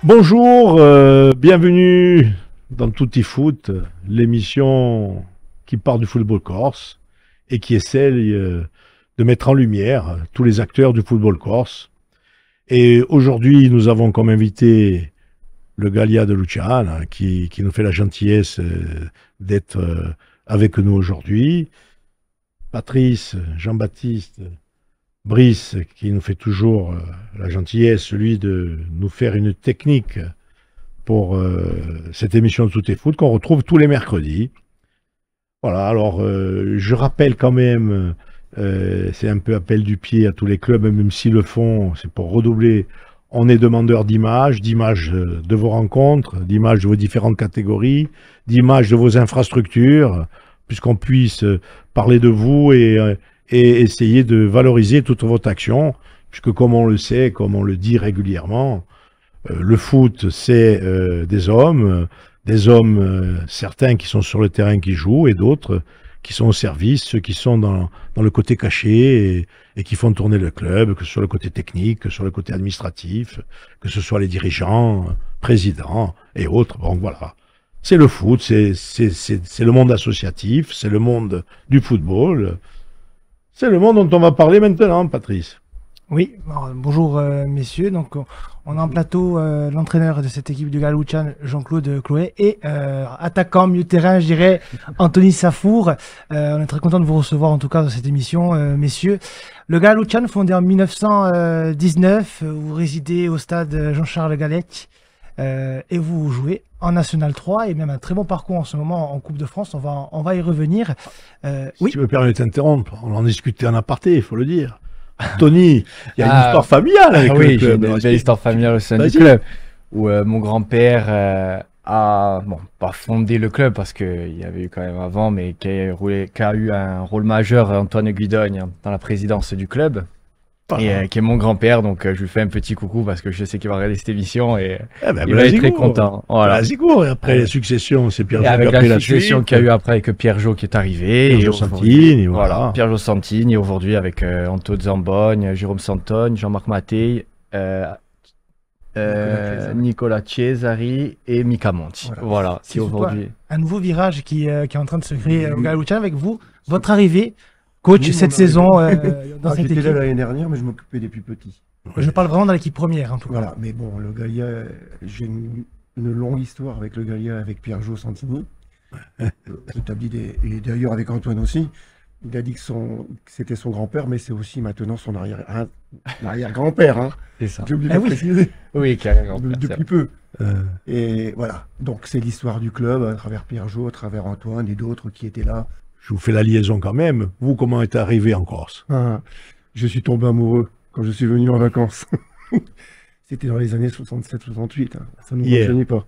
Bonjour, bienvenue dans Tutti Foot, l'émission qui part du football corse et qui essaie de mettre en lumière tous les acteurs du football corse. Et aujourd'hui, nous avons comme invité le Gallia de Luciana qui nous fait la gentillesse d'être avec nous aujourd'hui. Patrice, Jean-Baptiste, Brice, qui nous fait toujours la gentillesse, celui de nous faire une technique pour cette émission de Tout est Foot qu'on retrouve tous les mercredis. Voilà, alors je rappelle quand même, c'est un peu appel du pied à tous les clubs, même s'ils le font, c'est pour redoubler. On est demandeur d'images de vos rencontres, d'images de vos différentes catégories, d'images de vos infrastructures, puisqu'on puisse parler de vous et essayer de valoriser toute votre action, puisque comme on le sait, comme on le dit régulièrement, le foot, c'est des hommes certains qui sont sur le terrain qui jouent et d'autres qui sont au service, ceux qui sont dans le côté caché et qui font tourner le club, que ce soit le côté technique, que ce soit le côté administratif, que ce soit les dirigeants, présidents et autres. Bon, voilà. C'est le foot, c'est le monde associatif, c'est le monde du football. C'est le monde dont on va parler maintenant, Patrice. Oui, alors, bonjour messieurs. Donc on a en plateau l'entraîneur de cette équipe du Galouchan, Jean-Claude Chloé, et attaquant milieu de terrain, je dirais, Anthony Safour. On est très content de vous recevoir en tout cas dans cette émission, messieurs. Le Galouchan, fondé en 1919, vous résidez au stade Jean-Charles Galette et vous jouez en National 3 et même un très bon parcours en ce moment en Coupe de France. On va y revenir. Si tu me permets de t'interrompre, on en discutait en aparté, il faut le dire. Tony, il y a une histoire familiale avec le club. Oui, une belle histoire familiale au sein du club, où mon grand-père a, bon, pas fondé le club parce qu'il y avait eu quand même avant, mais qui a eu un rôle majeur, Antoine Guidogne, dans la présidence du club. Et qui est mon grand-père, donc je lui fais un petit coucou parce que je sais qu'il va regarder cette émission et il va être très content. Voilà. Et après les successions, c'est Pierre Jo. Et avec la succession qu'il y a eu après avec Pierre Jo qui est arrivé. Pierre Jo Santini, voilà. Pierre Jo Santini, et aujourd'hui avec Anto Zambogne, Jérôme Santogne, Jean-Marc Mattei, Nicolas Cesari et Mika Monti. Voilà. C'est aujourd'hui un nouveau virage qui est en train de se créer au Galouchan avec vous. Votre arrivée. Coach, cette saison dans cette équipe. J'étais là l'année dernière, mais je m'occupais des plus petits. Je parle vraiment de l'équipe première, en tout cas. Voilà, mais bon, le Gallia, j'ai une longue histoire avec le Gallia, avec Pierre Jo Santini, établi et d'ailleurs avec Antoine aussi. Il a dit que c'était son grand-père, mais c'est aussi maintenant son arrière-grand-père. Hein. C'est ça. J'ai oublié de préciser. Oui, carrément. Depuis peu. Et voilà, donc c'est l'histoire du club à travers Pierre Jo, à travers Antoine et d'autres qui étaient là. Je vous fais la liaison quand même. Vous, comment êtes arrivé en Corse? Je suis tombé amoureux quand je suis venu en vacances. C'était dans les années 67-68. Hein. Ça ne nous rajeunit pas.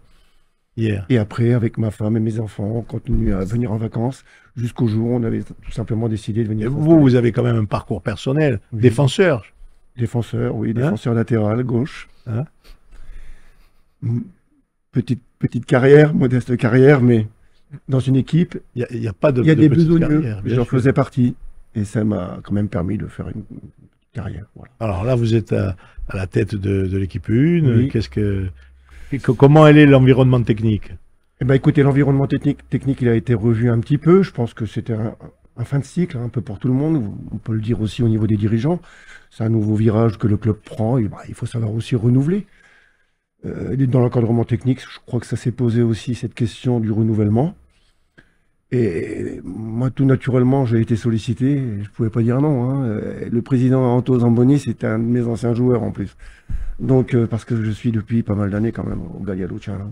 Et après, avec ma femme et mes enfants, on continue à venir en vacances jusqu'au jour où on avait tout simplement décidé de venir. Et vous avez quand même un parcours personnel. Oui. Défenseur. Défenseur, oui. Défenseur latéral, gauche. Petite carrière, modeste carrière, mais... Dans une équipe, il y a des besogneux, j'en faisais partie, et ça m'a quand même permis de faire une carrière. Voilà. Alors là, vous êtes à la tête de l'équipe 1. Oui. Comment est l'environnement technique? Eh ben, écoutez, l'environnement technique, il a été revu un petit peu. Je pense que c'était un fin de cycle, un peu pour tout le monde. On peut le dire aussi au niveau des dirigeants. C'est un nouveau virage que le club prend, et il faut savoir aussi renouveler. Dans l'encadrement technique, je crois que ça s'est posé aussi cette question du renouvellement. Et moi, tout naturellement, j'ai été sollicité. Je ne pouvais pas dire non. Hein. Le président Anto Zamboni, c'est un de mes anciens joueurs en plus. Donc, parce que je suis depuis pas mal d'années quand même au Gallia Luciana.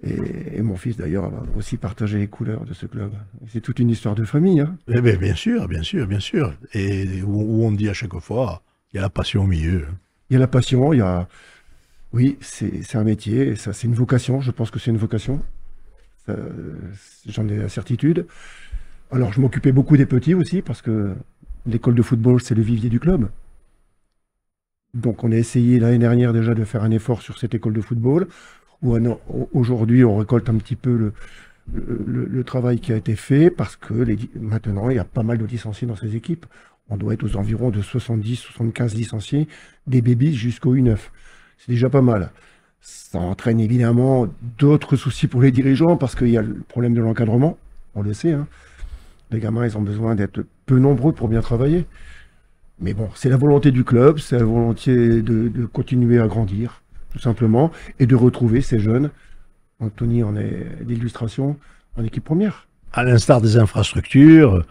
Et mon fils, d'ailleurs, a aussi partagé les couleurs de ce club. C'est toute une histoire de famille. Hein. Eh bien, bien sûr. Et où on dit à chaque fois, il y a la passion au milieu. Il y a la passion, il y a... Oui, c'est un métier, ça c'est une vocation, je pense que c'est une vocation, j'en ai la certitude. Alors je m'occupais beaucoup des petits aussi, parce que l'école de football c'est le vivier du club. Donc on a essayé l'année dernière déjà de faire un effort sur cette école de football, où aujourd'hui on récolte un petit peu le travail qui a été fait, parce que maintenant il y a pas mal de licenciés dans ces équipes. On doit être aux environs de 70-75 licenciés, des bébés jusqu'au U9. C'est déjà pas mal. Ça entraîne évidemment d'autres soucis pour les dirigeants parce qu'il y a le problème de l'encadrement, on le sait. Hein. Les gamins, ils ont besoin d'être peu nombreux pour bien travailler. Mais bon, c'est la volonté du club, c'est la volonté de continuer à grandir, tout simplement, et de retrouver ces jeunes. Anthony en est l'illustration en équipe première. À l'instar des infrastructures,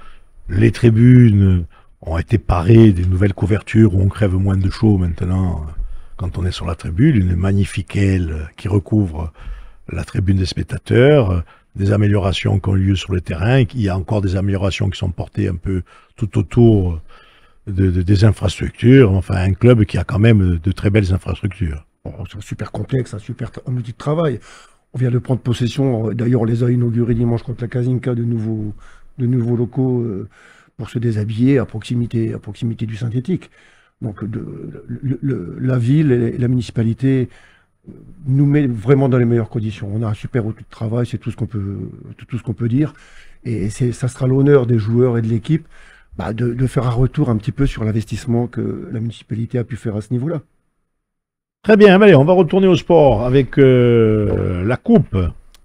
les tribunes ont été parées des nouvelles couvertures où on crève moins de chaud maintenant quand on est sur la tribune, une magnifique aile qui recouvre la tribune des spectateurs, des améliorations qui ont lieu sur le terrain, il y a encore des améliorations qui sont portées un peu tout autour des infrastructures, enfin un club qui a quand même de très belles infrastructures. Bon, c'est super complexe, un super outil de travail. On vient de prendre possession, d'ailleurs on les a inaugurés dimanche contre la Kazinka, de nouveaux locaux pour se déshabiller à proximité du synthétique. Donc la ville et la municipalité nous met vraiment dans les meilleures conditions. On a un super outil de travail, c'est tout ce qu'on peut dire. Et ça sera l'honneur des joueurs et de l'équipe de faire un retour un petit peu sur l'investissement que la municipalité a pu faire à ce niveau-là. Très bien, allez, on va retourner au sport avec la coupe.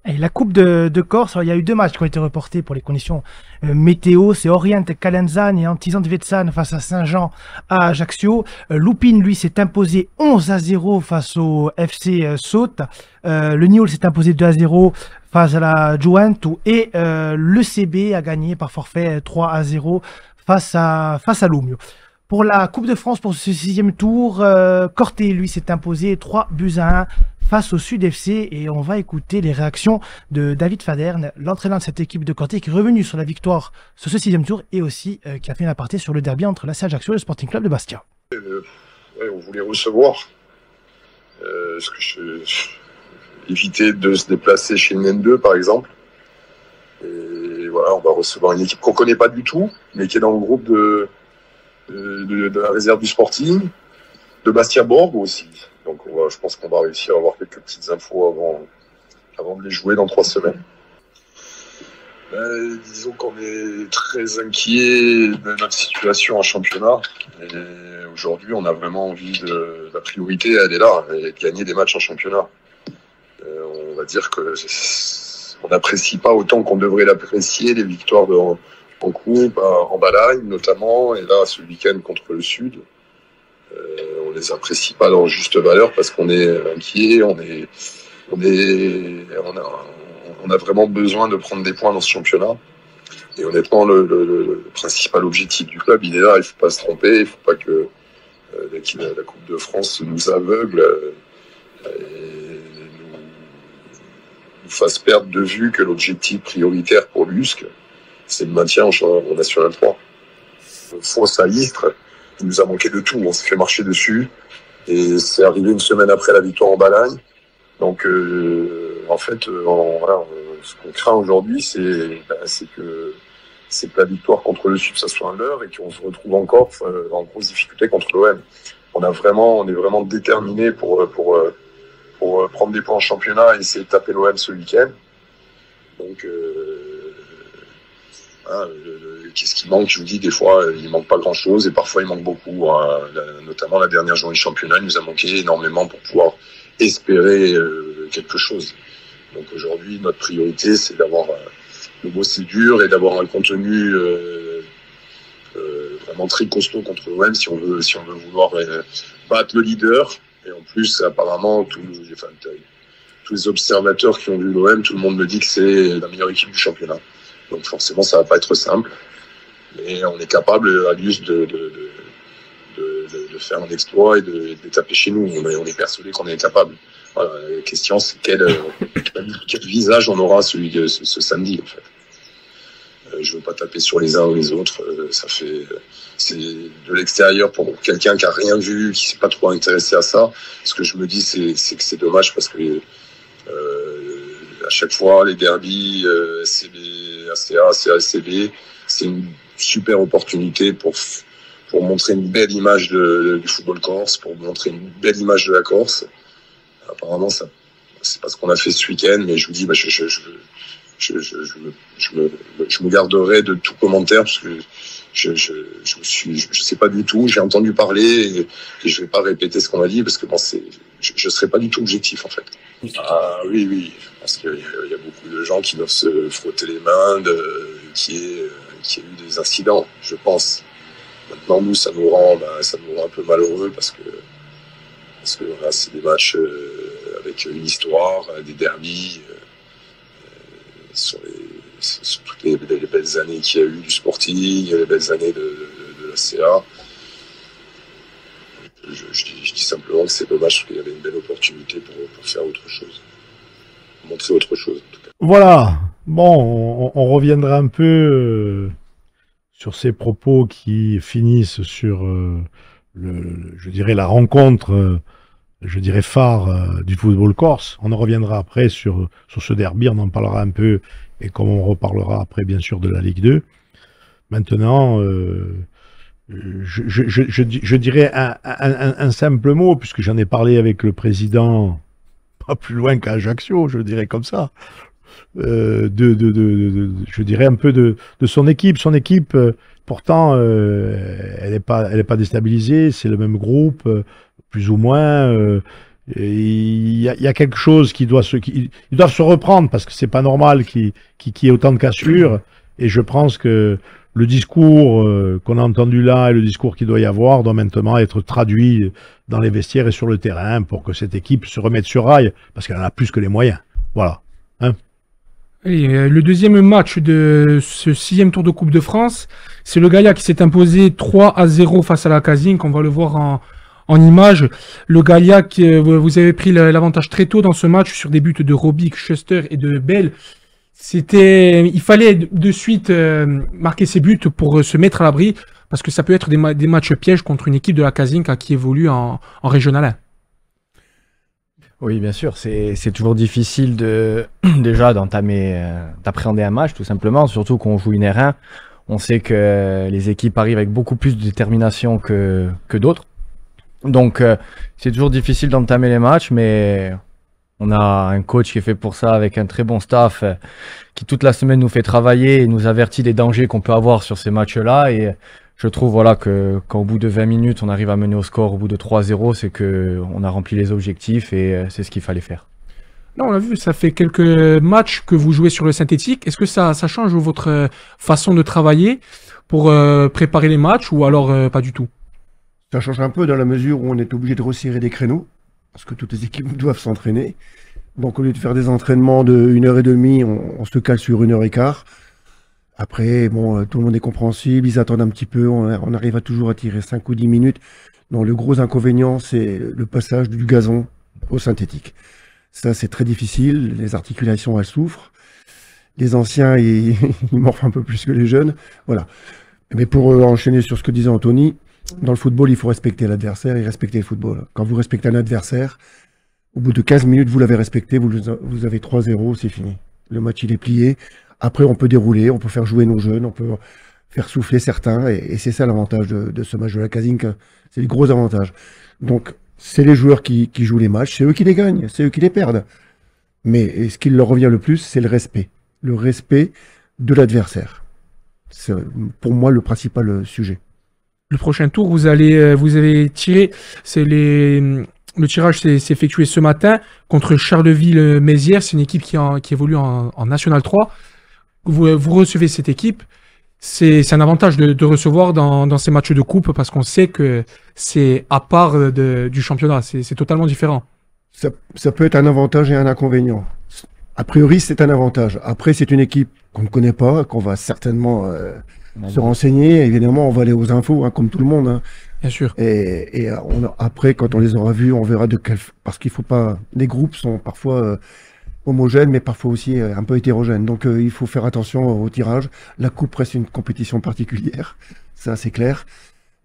Et la Coupe de Corse, alors, il y a eu 2 matchs qui ont été reportés pour les conditions météo. C'est Orient Calenzane et Antizan Vetsan face à Saint-Jean à Ajaccio. Lupin, lui, s'est imposé 11-0 face au FC Saute. Le Niol s'est imposé 2-0 face à la Juventus. Et le CB a gagné par forfait 3-0 face à Lumio. Pour la Coupe de France, pour ce 6e tour, Corté, lui, s'est imposé 3-1 face au Sud FC. Et on va écouter les réactions de David Faderne, l'entraîneur de cette équipe de Corté, qui est revenu sur la victoire sur ce 6e tour et aussi qui a fait un aparté sur le derby entre l'AC Ajaccio et le Sporting Club de Bastia. Ouais, on voulait recevoir. Éviter de se déplacer chez une N2, par exemple. Et voilà, on va recevoir une équipe qu'on ne connaît pas du tout, mais qui est dans le groupe de la réserve du Sporting, de Bastia-Borg aussi. Donc je pense qu'on va réussir à avoir quelques petites infos avant de les jouer dans 3 semaines. Disons qu'on est très inquiet de notre situation en championnat. Et aujourd'hui, on a vraiment envie la priorité, elle est là, et de gagner des matchs en championnat. On va dire que on n'apprécie pas autant qu'on devrait l'apprécier les victoires en coupe, en Balagne notamment, et là ce week-end contre le Sud. On les apprécie pas dans leur juste valeur parce qu'on est inquiet, on a vraiment besoin de prendre des points dans ce championnat. Et honnêtement, le principal objectif du club, il est là, il faut pas se tromper, il faut pas que la Coupe de France nous aveugle et nous fasse perdre de vue que l'objectif prioritaire pour l'USC, c'est le maintien en National 3. Fausse à Istres, il nous a manqué de tout, on s'est fait marcher dessus, et c'est arrivé une semaine après la victoire en Balagne. Donc en fait, ce qu'on craint aujourd'hui, c'est que la victoire contre le Sud, ça soit un leurre, et qu'on se retrouve encore en grosse difficulté contre l'OM. On est vraiment déterminés pour prendre des points en championnat et essayer de taper l'OM ce week-end. Donc qu'est-ce qui manque? Je vous dis, des fois, il manque pas grand-chose et parfois il manque beaucoup. Notamment la dernière journée du championnat, il nous a manqué énormément pour pouvoir espérer quelque chose. Donc aujourd'hui, notre priorité, c'est d'avoir le bosser dur et d'avoir un contenu vraiment très costaud contre l'OM si on veut vouloir battre le leader. Et en plus, apparemment, tous les observateurs qui ont vu l'OM, tout le monde me dit que c'est la meilleure équipe du championnat. Donc forcément, ça va pas être simple. Mais on est capable à l'US de faire un exploit et de taper chez nous. On est persuadé qu'on est capable. Voilà, la question, c'est quel visage on aura ce samedi, en fait. Je veux pas taper sur les uns ou les autres. C'est de l'extérieur pour quelqu'un qui a rien vu, qui s'est pas trop intéressé à ça. Ce que je me dis, c'est que c'est dommage parce que à chaque fois, les derbies, SCB, ACA, CACB, c'est une super opportunité pour montrer une belle image du football corse, pour montrer une belle image de la Corse. Apparemment, c'est pas ce qu'on a fait ce week-end, mais je vous dis, je me garderai de tout commentaire parce que je sais pas du tout. J'ai entendu parler et je vais pas répéter ce qu'on a dit parce que bon, je serai pas du tout objectif en fait. Ah oui, parce qu'il y a beaucoup de gens qui doivent se frotter les mains qu'il y ait eu des incidents, je pense. Maintenant, nous, ça nous rend un peu malheureux parce que voilà, c'est des matchs avec une histoire, des derbies, sur toutes les belles années qu'il y a eu du Sporting, les belles années de la CA. Je dis simplement que c'est dommage parce qu'il y avait une belle opportunité pour faire autre chose, montrer autre chose en tout cas. Voilà, bon, on reviendra un peu sur ces propos qui finissent sur, je dirais, la rencontre, je dirais, phare du football corse. On en reviendra après sur ce derby, on en parlera un peu, et comme on reparlera après, bien sûr, de la Ligue 2. Maintenant, je dirais un simple mot, puisque j'en ai parlé avec le président, pas plus loin qu'à Ajaccio, je dirais comme ça. Je dirais un peu de son équipe. Son équipe, pourtant, elle n'est pas déstabilisée, c'est le même groupe, plus ou moins. Il y a quelque chose ils doivent se reprendre parce que c'est pas normal qu'il y ait autant de cassures. Et je pense que le discours qu'on a entendu là et le discours qu'il doit y avoir doit maintenant être traduit dans les vestiaires et sur le terrain pour que cette équipe se remette sur rail parce qu'elle en a plus que les moyens. Voilà. Hein? Et le deuxième match de ce 6e tour de Coupe de France, c'est le Gaïa qui s'est imposé 3-0 face à la Casink. On va le voir en image. Le Gaïa, vous avez pris l'avantage très tôt dans ce match sur des buts de Robic, Schuster et de Bell. Il fallait de suite marquer ses buts pour se mettre à l'abri parce que ça peut être des matchs pièges contre une équipe de la Casink qui évolue en Régional 1. Oui, bien sûr, c'est toujours difficile déjà d'appréhender un match, tout simplement, surtout qu'on joue une R1. On sait que les équipes arrivent avec beaucoup plus de détermination que d'autres. Donc, c'est toujours difficile d'entamer les matchs, mais on a un coach qui est fait pour ça, avec un très bon staff, qui toute la semaine nous fait travailler et nous avertit des dangers qu'on peut avoir sur ces matchs-là. Et je trouve voilà, qu'au bout de 20 minutes, on arrive à mener au score au bout de 3-0, c'est qu'on a rempli les objectifs et c'est ce qu'il fallait faire. Non, on a vu, ça fait quelques matchs que vous jouez sur le synthétique. Est-ce que ça change votre façon de travailler pour préparer les matchs ou alors pas du tout? Ça change un peu dans la mesure où on est obligé de resserrer des créneaux, parce que toutes les équipes doivent s'entraîner. Donc au lieu de faire des entraînements de 1h30, on se cale sur 1h15. Après, bon, tout le monde est compréhensible, ils attendent un petit peu, on arrive toujours à tirer 5 ou 10 minutes. Donc le gros inconvénient, c'est le passage du gazon au synthétique. Ça, c'est très difficile, les articulations, elles souffrent. Les anciens, ils morfent un peu plus que les jeunes. Voilà. Mais pour enchaîner sur ce que disait Anthony, dans le football, il faut respecter l'adversaire et respecter le football. Quand vous respectez un adversaire, au bout de 15 minutes, vous l'avez respecté, vous avez 3-0, c'est fini. Le match, il est plié. Après, on peut dérouler, on peut faire jouer nos jeunes, on peut faire souffler certains. Et c'est ça l'avantage de ce match de la Casink. C'est le gros avantage. Donc, c'est les joueurs qui jouent les matchs, c'est eux qui les gagnent, c'est eux qui les perdent. Mais ce qui leur revient le plus, c'est le respect. Le respect de l'adversaire. C'est pour moi le principal sujet. Le prochain tour, vous avez tiré, le tirage s'est effectué ce matin contre Charleville-Mézières. C'est une équipe qui évolue en National 3. Vous recevez cette équipe. C'est un avantage de recevoir dans ces matchs de coupe parce qu'on sait que c'est à part du championnat. C'est totalement différent. Ça peut être un avantage et un inconvénient. A priori, c'est un avantage. Après, c'est une équipe qu'on ne connaît pas, qu'on va certainement se renseigner. Évidemment, on va aller aux infos, hein, comme tout le monde. Hein. Bien sûr. Et après, quand on les aura vus, on verra de quel... Parce qu'il faut pas... Les groupes sont parfois homogènes, mais parfois aussi un peu hétérogènes. Donc, il faut faire attention au tirage. La coupe reste une compétition particulière. Ça, c'est clair.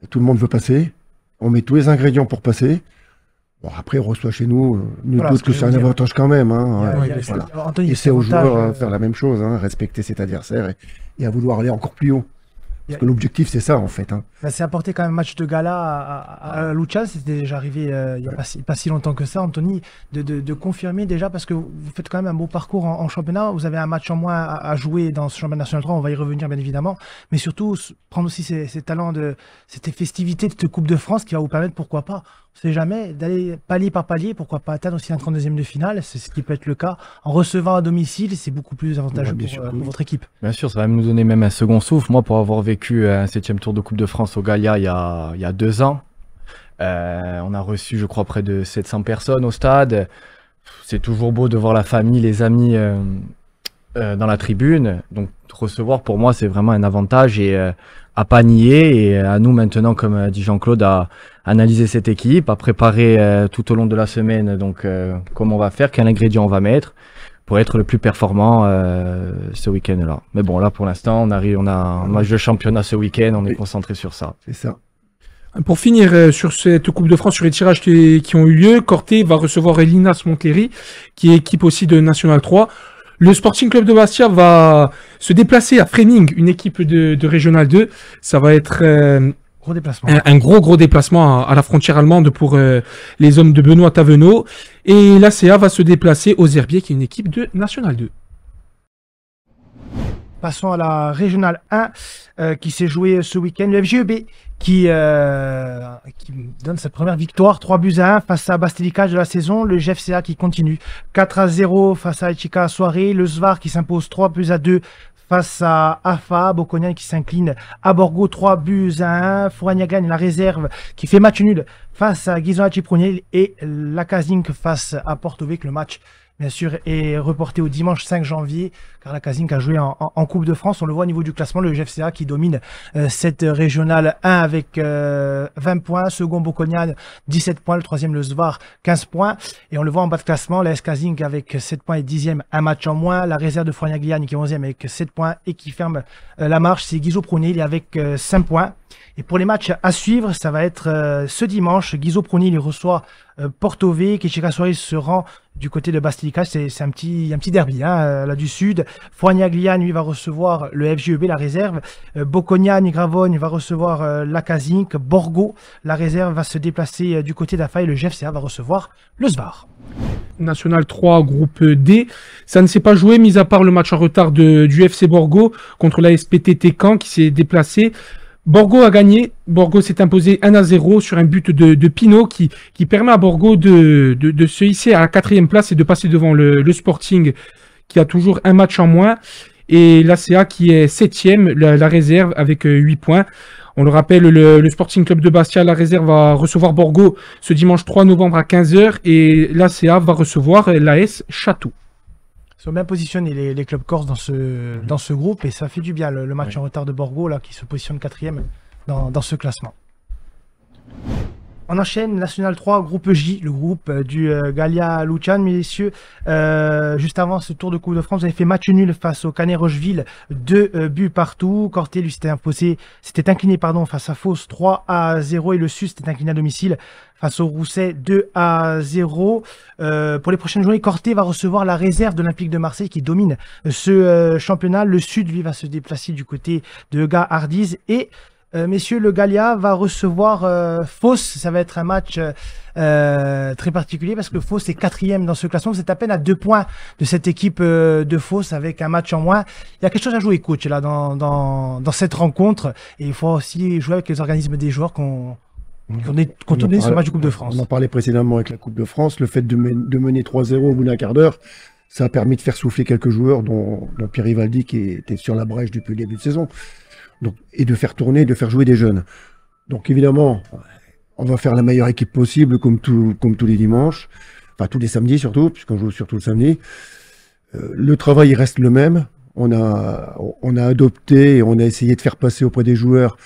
Tout le monde veut passer. On met tous les ingrédients pour passer. Bon, après, on reçoit chez nous, voilà, doute que c'est un avantage quand même. Hein, voilà. Anthony, et c'est aux joueurs à faire la même chose, hein, respecter cet adversaire et à vouloir aller encore plus haut. Parce que l'objectif, c'est ça, en fait. Hein. Bah, c'est apporté quand même un match de gala à Lucha. C'était déjà arrivé il n'y a pas si longtemps que ça, Anthony, de confirmer déjà, parce que vous faites quand même un beau parcours en championnat. Vous avez un match en moins à jouer dans ce championnat national 3. On va y revenir, bien évidemment. Mais surtout, prendre aussi ces talents, cette festivité de cette Coupe de France qui va vous permettre, pourquoi pas, on ne sait jamais, d'aller palier par palier, pourquoi pas atteindre aussi un 32e de finale. C'est ce qui peut être le cas. En recevant à domicile, c'est beaucoup plus avantageux pour votre équipe. Bien sûr, ça va nous donner même un second souffle. Moi, pour avoir vécu un 7e tour de Coupe de France au Gallia il y a 2 ans, on a reçu, je crois, près de 700 personnes au stade. C'est toujours beau de voir la famille, les amis dans la tribune. Donc, recevoir, pour moi, c'est vraiment un avantage et à pas nier. Et à nous, maintenant, comme dit Jean-Claude, à analyser cette équipe, à préparer tout au long de la semaine, donc comment on va faire, quel ingrédient on va mettre pour être le plus performant ce week-end-là. Mais bon, là, pour l'instant, on a un match de championnat ce week-end, on est concentré sur ça. C'est ça. Pour finir sur cette Coupe de France, sur les tirages qui ont eu lieu, Corté va recevoir Linas Montlhéry, qui est équipe aussi de National 3. Le Sporting Club de Bastia va se déplacer à Freining, une équipe de Régional 2. Ça va être Gros déplacement. un gros déplacement à la frontière allemande pour les hommes de Benoît Tavenot. Et l'ACA va se déplacer aux Herbiers, qui est une équipe de National 2. Passons à la Régionale 1 qui s'est jouée ce week-end. Le FGEB qui donne sa première victoire, 3-1 face à Bastilica de la saison. Le GFCA qui continue 4-0 face à Echika Soirée. Le Svar qui s'impose 3-2 face à AFA. Boconian qui s'incline à Borgo 3-1. Fouragnagan et la réserve qui fait match nul face à Guizona Ciproniel. Et la Casink face à Porto-Vec. Le match, bien sûr, est reporté au dimanche 5 janvier, car la Casink a joué en Coupe de France. On le voit au niveau du classement, le GFCA qui domine cette régionale 1 avec 20 points. Second, Boconian, 17 points. Le troisième, le Svar, 15 points. Et on le voit en bas de classement, la Casink avec 7 points et 10e, un match en moins. La réserve de Fouragnagliane qui est 11e avec 7 points et qui ferme la marche, c'est Guizot Prunil avec 5 points. Et pour les matchs à suivre, ça va être ce dimanche. Guizot Prunil, il reçoit Porto-Vec. Echika Soirée se rend du côté de Bastilica. C'est un petit derby là du sud. Fouragnagliane, lui, va recevoir le FGEB, la réserve. Boconian et Gravogne va recevoir la Casink. Borgo, la réserve, va se déplacer du côté d'AFA et le GFCA va recevoir le Svar. National 3, groupe D. Ça ne s'est pas joué, mis à part le match en retard du FC Borgo contre la SPTT Caen qui s'est déplacé. Borgo a gagné. Borgo s'est imposé 1-0 sur un but de Pinot qui permet à Borgo de se hisser à la 4e place et de passer devant le Sporting qui a toujours un match en moins. Et l'ACA qui est 7e, la réserve avec 8 points. On le rappelle, le Sporting Club de Bastia, la réserve, va recevoir Borgo ce dimanche 3 novembre à 15h et l'ACA va recevoir l'AS Château. Ils sont bien positionnés les clubs corses dans ce groupe et ça fait du bien le match en retard de Borgo là qui se positionne 4e dans ce classement. On enchaîne National 3, groupe J, le groupe du Gallia Lucian, messieurs. Juste avant ce tour de Coupe de France, vous avez fait match nul face au Canet Rocheville, 2 buts partout. Corté lui s'était incliné face à Fos 3-0 et le Sus s'était incliné à domicile face au Rousset 2-0. Pour les prochaines journées, Corté va recevoir la réserve de l'Olympique de Marseille qui domine ce championnat. Le Sud, lui, va se déplacer du côté de Gars-Hardiz et messieurs, le Gallia va recevoir Fos. Ça va être un match très particulier parce que Fos est 4e dans ce classement. Vous êtes à peine à 2 points de cette équipe de Fos avec un match en moins. Il y a quelque chose à jouer, coach, là, dans cette rencontre. Et il faut aussi jouer avec les organismes des joueurs qu'on est sur le match de Coupe de France. On en parlait précédemment avec la Coupe de France. Le fait de mener 3-0 au bout d'un quart d'heure, ça a permis de faire souffler quelques joueurs, dont Pierre Rivaldi qui était sur la brèche depuis le début de saison. Donc, et de faire tourner, de faire jouer des jeunes. Donc évidemment, on va faire la meilleure équipe possible comme tous les dimanches, enfin tous les samedis surtout, puisqu'on joue surtout le samedi. Le travail il reste le même. On a adopté et on a essayé de faire passer auprès des joueurs,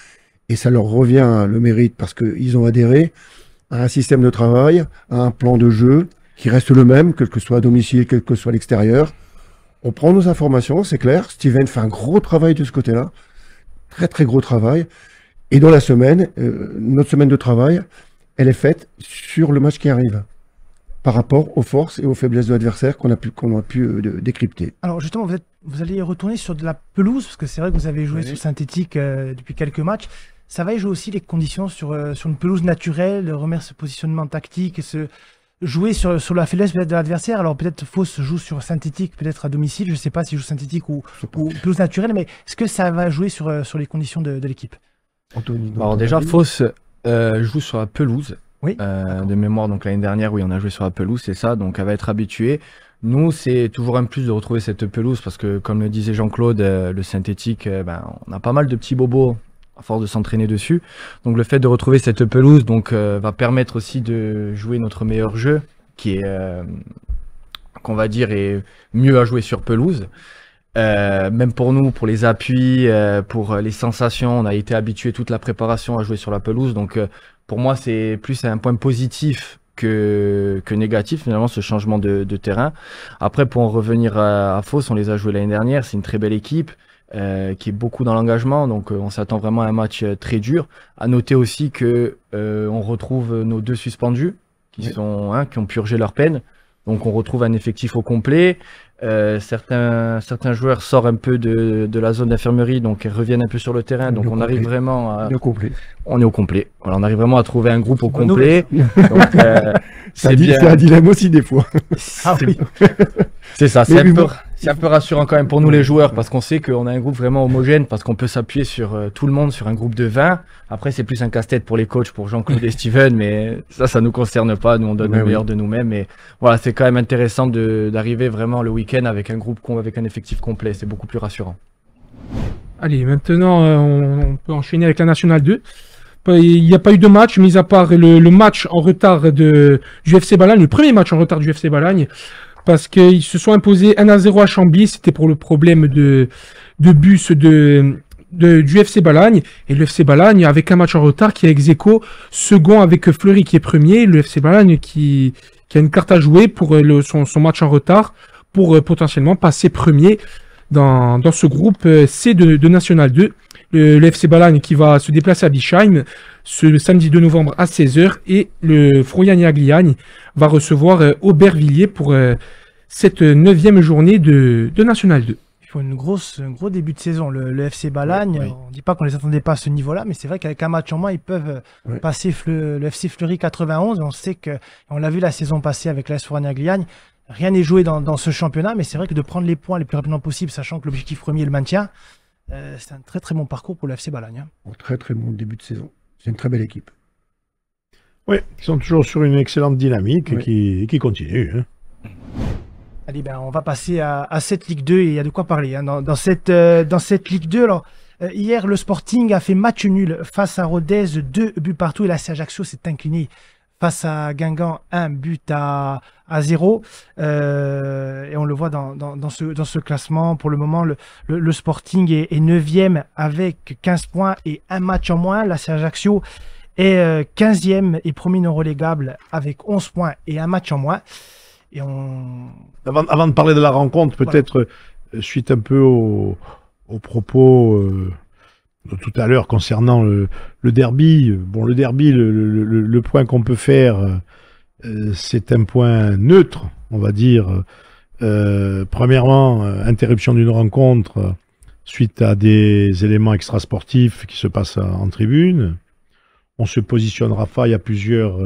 et ça leur revient le mérite parce qu'ils ont adhéré à un système de travail, à un plan de jeu qui reste le même, quel que soit à domicile, quel que soit à l'extérieur. On prend nos informations, c'est clair. Steven fait un gros travail de ce côté-là. Très très gros travail. Et dans la semaine, notre semaine de travail, elle est faite sur le match qui arrive. par rapport aux forces et aux faiblesses de l'adversaire qu'on a pu décrypter. Alors justement, vous allez retourner sur de la pelouse, parce que c'est vrai que vous avez joué sur synthétique depuis quelques matchs. Ça va jouer aussi les conditions sur une pelouse naturelle, remettre ce positionnement tactique, jouer sur la faiblesse peut-être de l'adversaire. Alors peut-être Fos joue sur synthétique, peut-être à domicile, je ne sais pas s'il joue synthétique ou pelouse naturelle, mais est-ce que ça va jouer sur les conditions de l'équipe? Anthony, Alors déjà, Fos joue sur la pelouse. Oui. De mémoire, donc l'année dernière, oui, on a joué sur la pelouse, c'est ça, donc elle va être habituée. Nous, c'est toujours un plus de retrouver cette pelouse parce que, comme le disait Jean-Claude, le synthétique, on a pas mal de petits bobos à force de s'entraîner dessus. Donc le fait de retrouver cette pelouse va permettre aussi de jouer notre meilleur jeu, qui est, qu'on va dire, est mieux à jouer sur pelouse. Même pour nous, pour les appuis, pour les sensations, on a été habitué toute la préparation à jouer sur la pelouse. Donc pour moi, c'est plus un point positif que négatif, finalement, ce changement de terrain. Après, pour en revenir à Fos, on les a joués l'année dernière. C'est une très belle équipe qui est beaucoup dans l'engagement. Donc on s'attend vraiment à un match très dur. À noter aussi que on retrouve nos 2 suspendus qui ont purgé leur peine. Donc on retrouve un effectif au complet. Certains joueurs sortent un peu de la zone d'infirmerie, donc reviennent un peu sur le terrain. Donc on arrive vraiment à... On est au complet. Voilà, on arrive vraiment à trouver un groupe au complet. Donc, c'est un dilemme aussi des fois. Ah oui. C'est ça, c'est un peu rassurant quand même pour nous les joueurs, parce qu'on sait qu'on a un groupe vraiment homogène, parce qu'on peut s'appuyer sur tout le monde, sur un groupe de 20. Après, c'est plus un casse-tête pour les coachs, pour Jean-Claude et Steven, mais ça nous concerne pas. Nous, on donne le meilleur de nous-mêmes. Mais voilà, c'est quand même intéressant d'arriver vraiment le week-end avec un groupe, avec un effectif complet. C'est beaucoup plus rassurant. Allez, maintenant, on peut enchaîner avec la Nationale 2. Il n'y a pas eu de match, mis à part le match en retard du FC Balagne, le premier match en retard du FC Balagne, parce qu'ils se sont imposés 1-0 à Chambly. C'était pour le problème de bus du FC Balagne. Et le FC Balagne, avec un match en retard, qui est ex-aequo, second avec Fleury qui est premier. Le FC Balagne qui a une carte à jouer pour son match en retard, pour potentiellement passer premier dans ce groupe C de National 2. Le FC Balagne qui va se déplacer à Bischheim ce samedi 2 novembre à 16h, et le Froyani Agliani va recevoir Aubervilliers pour cette 9e journée de National 2. Il faut un gros début de saison. Le FC Balagne, on ne dit pas qu'on les attendait pas à ce niveau-là, mais c'est vrai qu'avec un match en moins, ils peuvent passer le FC Fleury 91. On sait on l'a vu la saison passée avec l'AS Froyani Agliani. Rien n'est joué dans ce championnat, mais c'est vrai que de prendre les points les plus rapidement possible, sachant que l'objectif premier est le maintien, c'est un très très bon parcours pour le FC Balagne. Un très très bon début de saison. C'est une très belle équipe. Oui, ils sont toujours sur une excellente dynamique qui continue. Hein. Allez, on va passer à cette Ligue 2, et il y a de quoi parler. Hein. Dans cette Ligue 2, alors, hier, le Sporting a fait match nul face à Rodez, 2 buts partout, et la Ajaccio s'est incliné face à Guingamp, 1 but à 0. Et on le voit dans ce classement. Pour le moment, le Sporting est 9e avec 15 points et un match en moins. La Ajaccio est 15e et premier non relégable avec 11 points et un match en moins. Et Avant de parler de la rencontre, peut-être suite un peu aux propos de tout à l'heure concernant le derby. Bon, le derby, le point qu'on peut faire, c'est un point neutre, on va dire. Premièrement, interruption d'une rencontre suite à des éléments extrasportifs qui se passent en tribune. On se positionnera pas, il y a plusieurs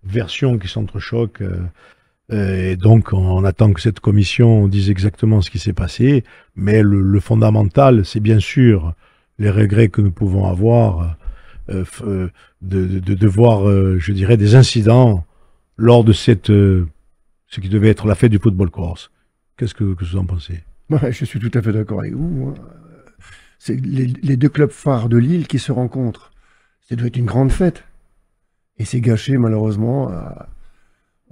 versions qui s'entrechoquent. Et donc, on attend que cette commission dise exactement ce qui s'est passé. Mais le fondamental, c'est bien sûr les regrets que nous pouvons avoir de voir, je dirais, des incidents lors de ce qui devait être la fête du football corse. Qu'est-ce que vous en pensez? Je suis tout à fait d'accord avec vous. C'est les 2 clubs phares de Lille qui se rencontrent. Ça doit être une grande fête. Et c'est gâché, malheureusement.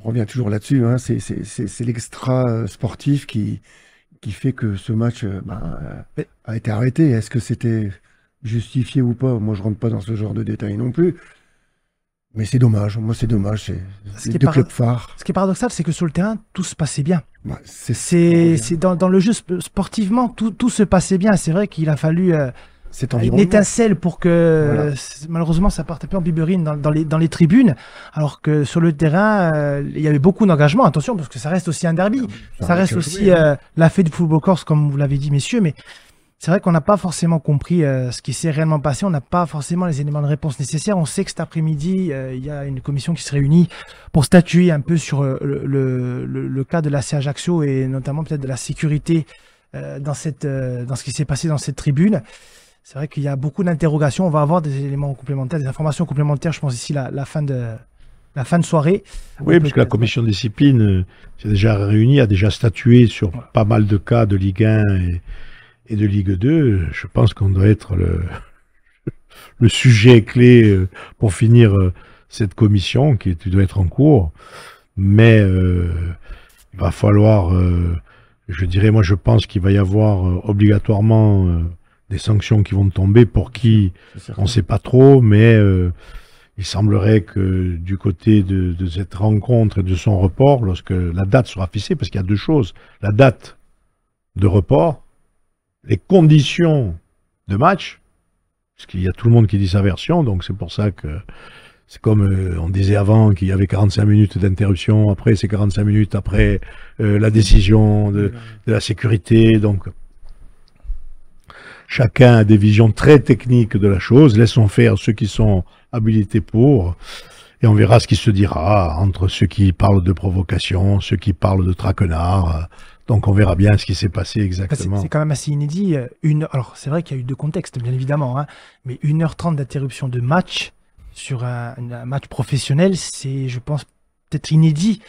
On revient toujours là-dessus. Hein. C'est l'extra sportif qui fait que ce match a été arrêté. Est-ce que c'était justifié ou pas? Moi, je rentre pas dans ce genre de détails non plus. Mais c'est dommage. Moi, c'est dommage. C'est 2 clubs phares. Ce qui est paradoxal, c'est que sur le terrain, tout se passait bien. C'est dans le jeu sportivement, tout se passait bien. C'est vrai qu'il a fallu cet une environnement. étincelle pour que Voilà. malheureusement ça parte un peu en biberine dans les tribunes, alors que sur le terrain il y avait beaucoup d'engagement. Attention, parce que ça reste aussi un derby, ça reste à aussi jouer, hein. la fête du football corse, comme vous l'avez dit, messieurs, mais c'est vrai qu'on n'a pas forcément compris ce qui s'est réellement passé, on n'a pas forcément les éléments de réponse nécessaires. On sait que cet après-midi, il y a une commission qui se réunit pour statuer un peu sur le cas de l'AC Ajaccio et notamment peut-être de la sécurité dans ce qui s'est passé dans cette tribune. C'est vrai qu'il y a beaucoup d'interrogations. On va avoir des éléments complémentaires, des informations complémentaires, je pense ici la fin de soirée. Oui, parce que la commission de discipline s'est déjà réunie, a déjà statué sur pas mal de cas de Ligue 1 et de Ligue 2. Je pense qu'on doit être le sujet clé pour finir cette commission qui doit être en cours. Mais il va falloir, je dirais, moi je pense qu'il va y avoir obligatoirement des sanctions qui vont tomber pour qui C'est certain. on ne sait pas trop, mais il semblerait que du côté de cette rencontre et de son report, lorsque la date sera fixée, parce qu'il y a deux choses, la date de report, les conditions de match, parce qu'il y a tout le monde qui dit sa version, donc c'est pour ça que c'est comme on disait avant qu'il y avait 45 minutes d'interruption, après c'est 45 minutes après la décision de la sécurité, donc chacun a des visions très techniques de la chose, laissons faire ceux qui sont habilités pour, et on verra ce qui se dira entre ceux qui parlent de provocation, ceux qui parlent de traquenard. Donc on verra bien ce qui s'est passé exactement. C'est quand même assez inédit. Alors c'est vrai qu'il y a eu deux contextes, bien évidemment, hein, mais 1h30 d'interruption de match sur un match professionnel, c'est, je pense, peut-être inédit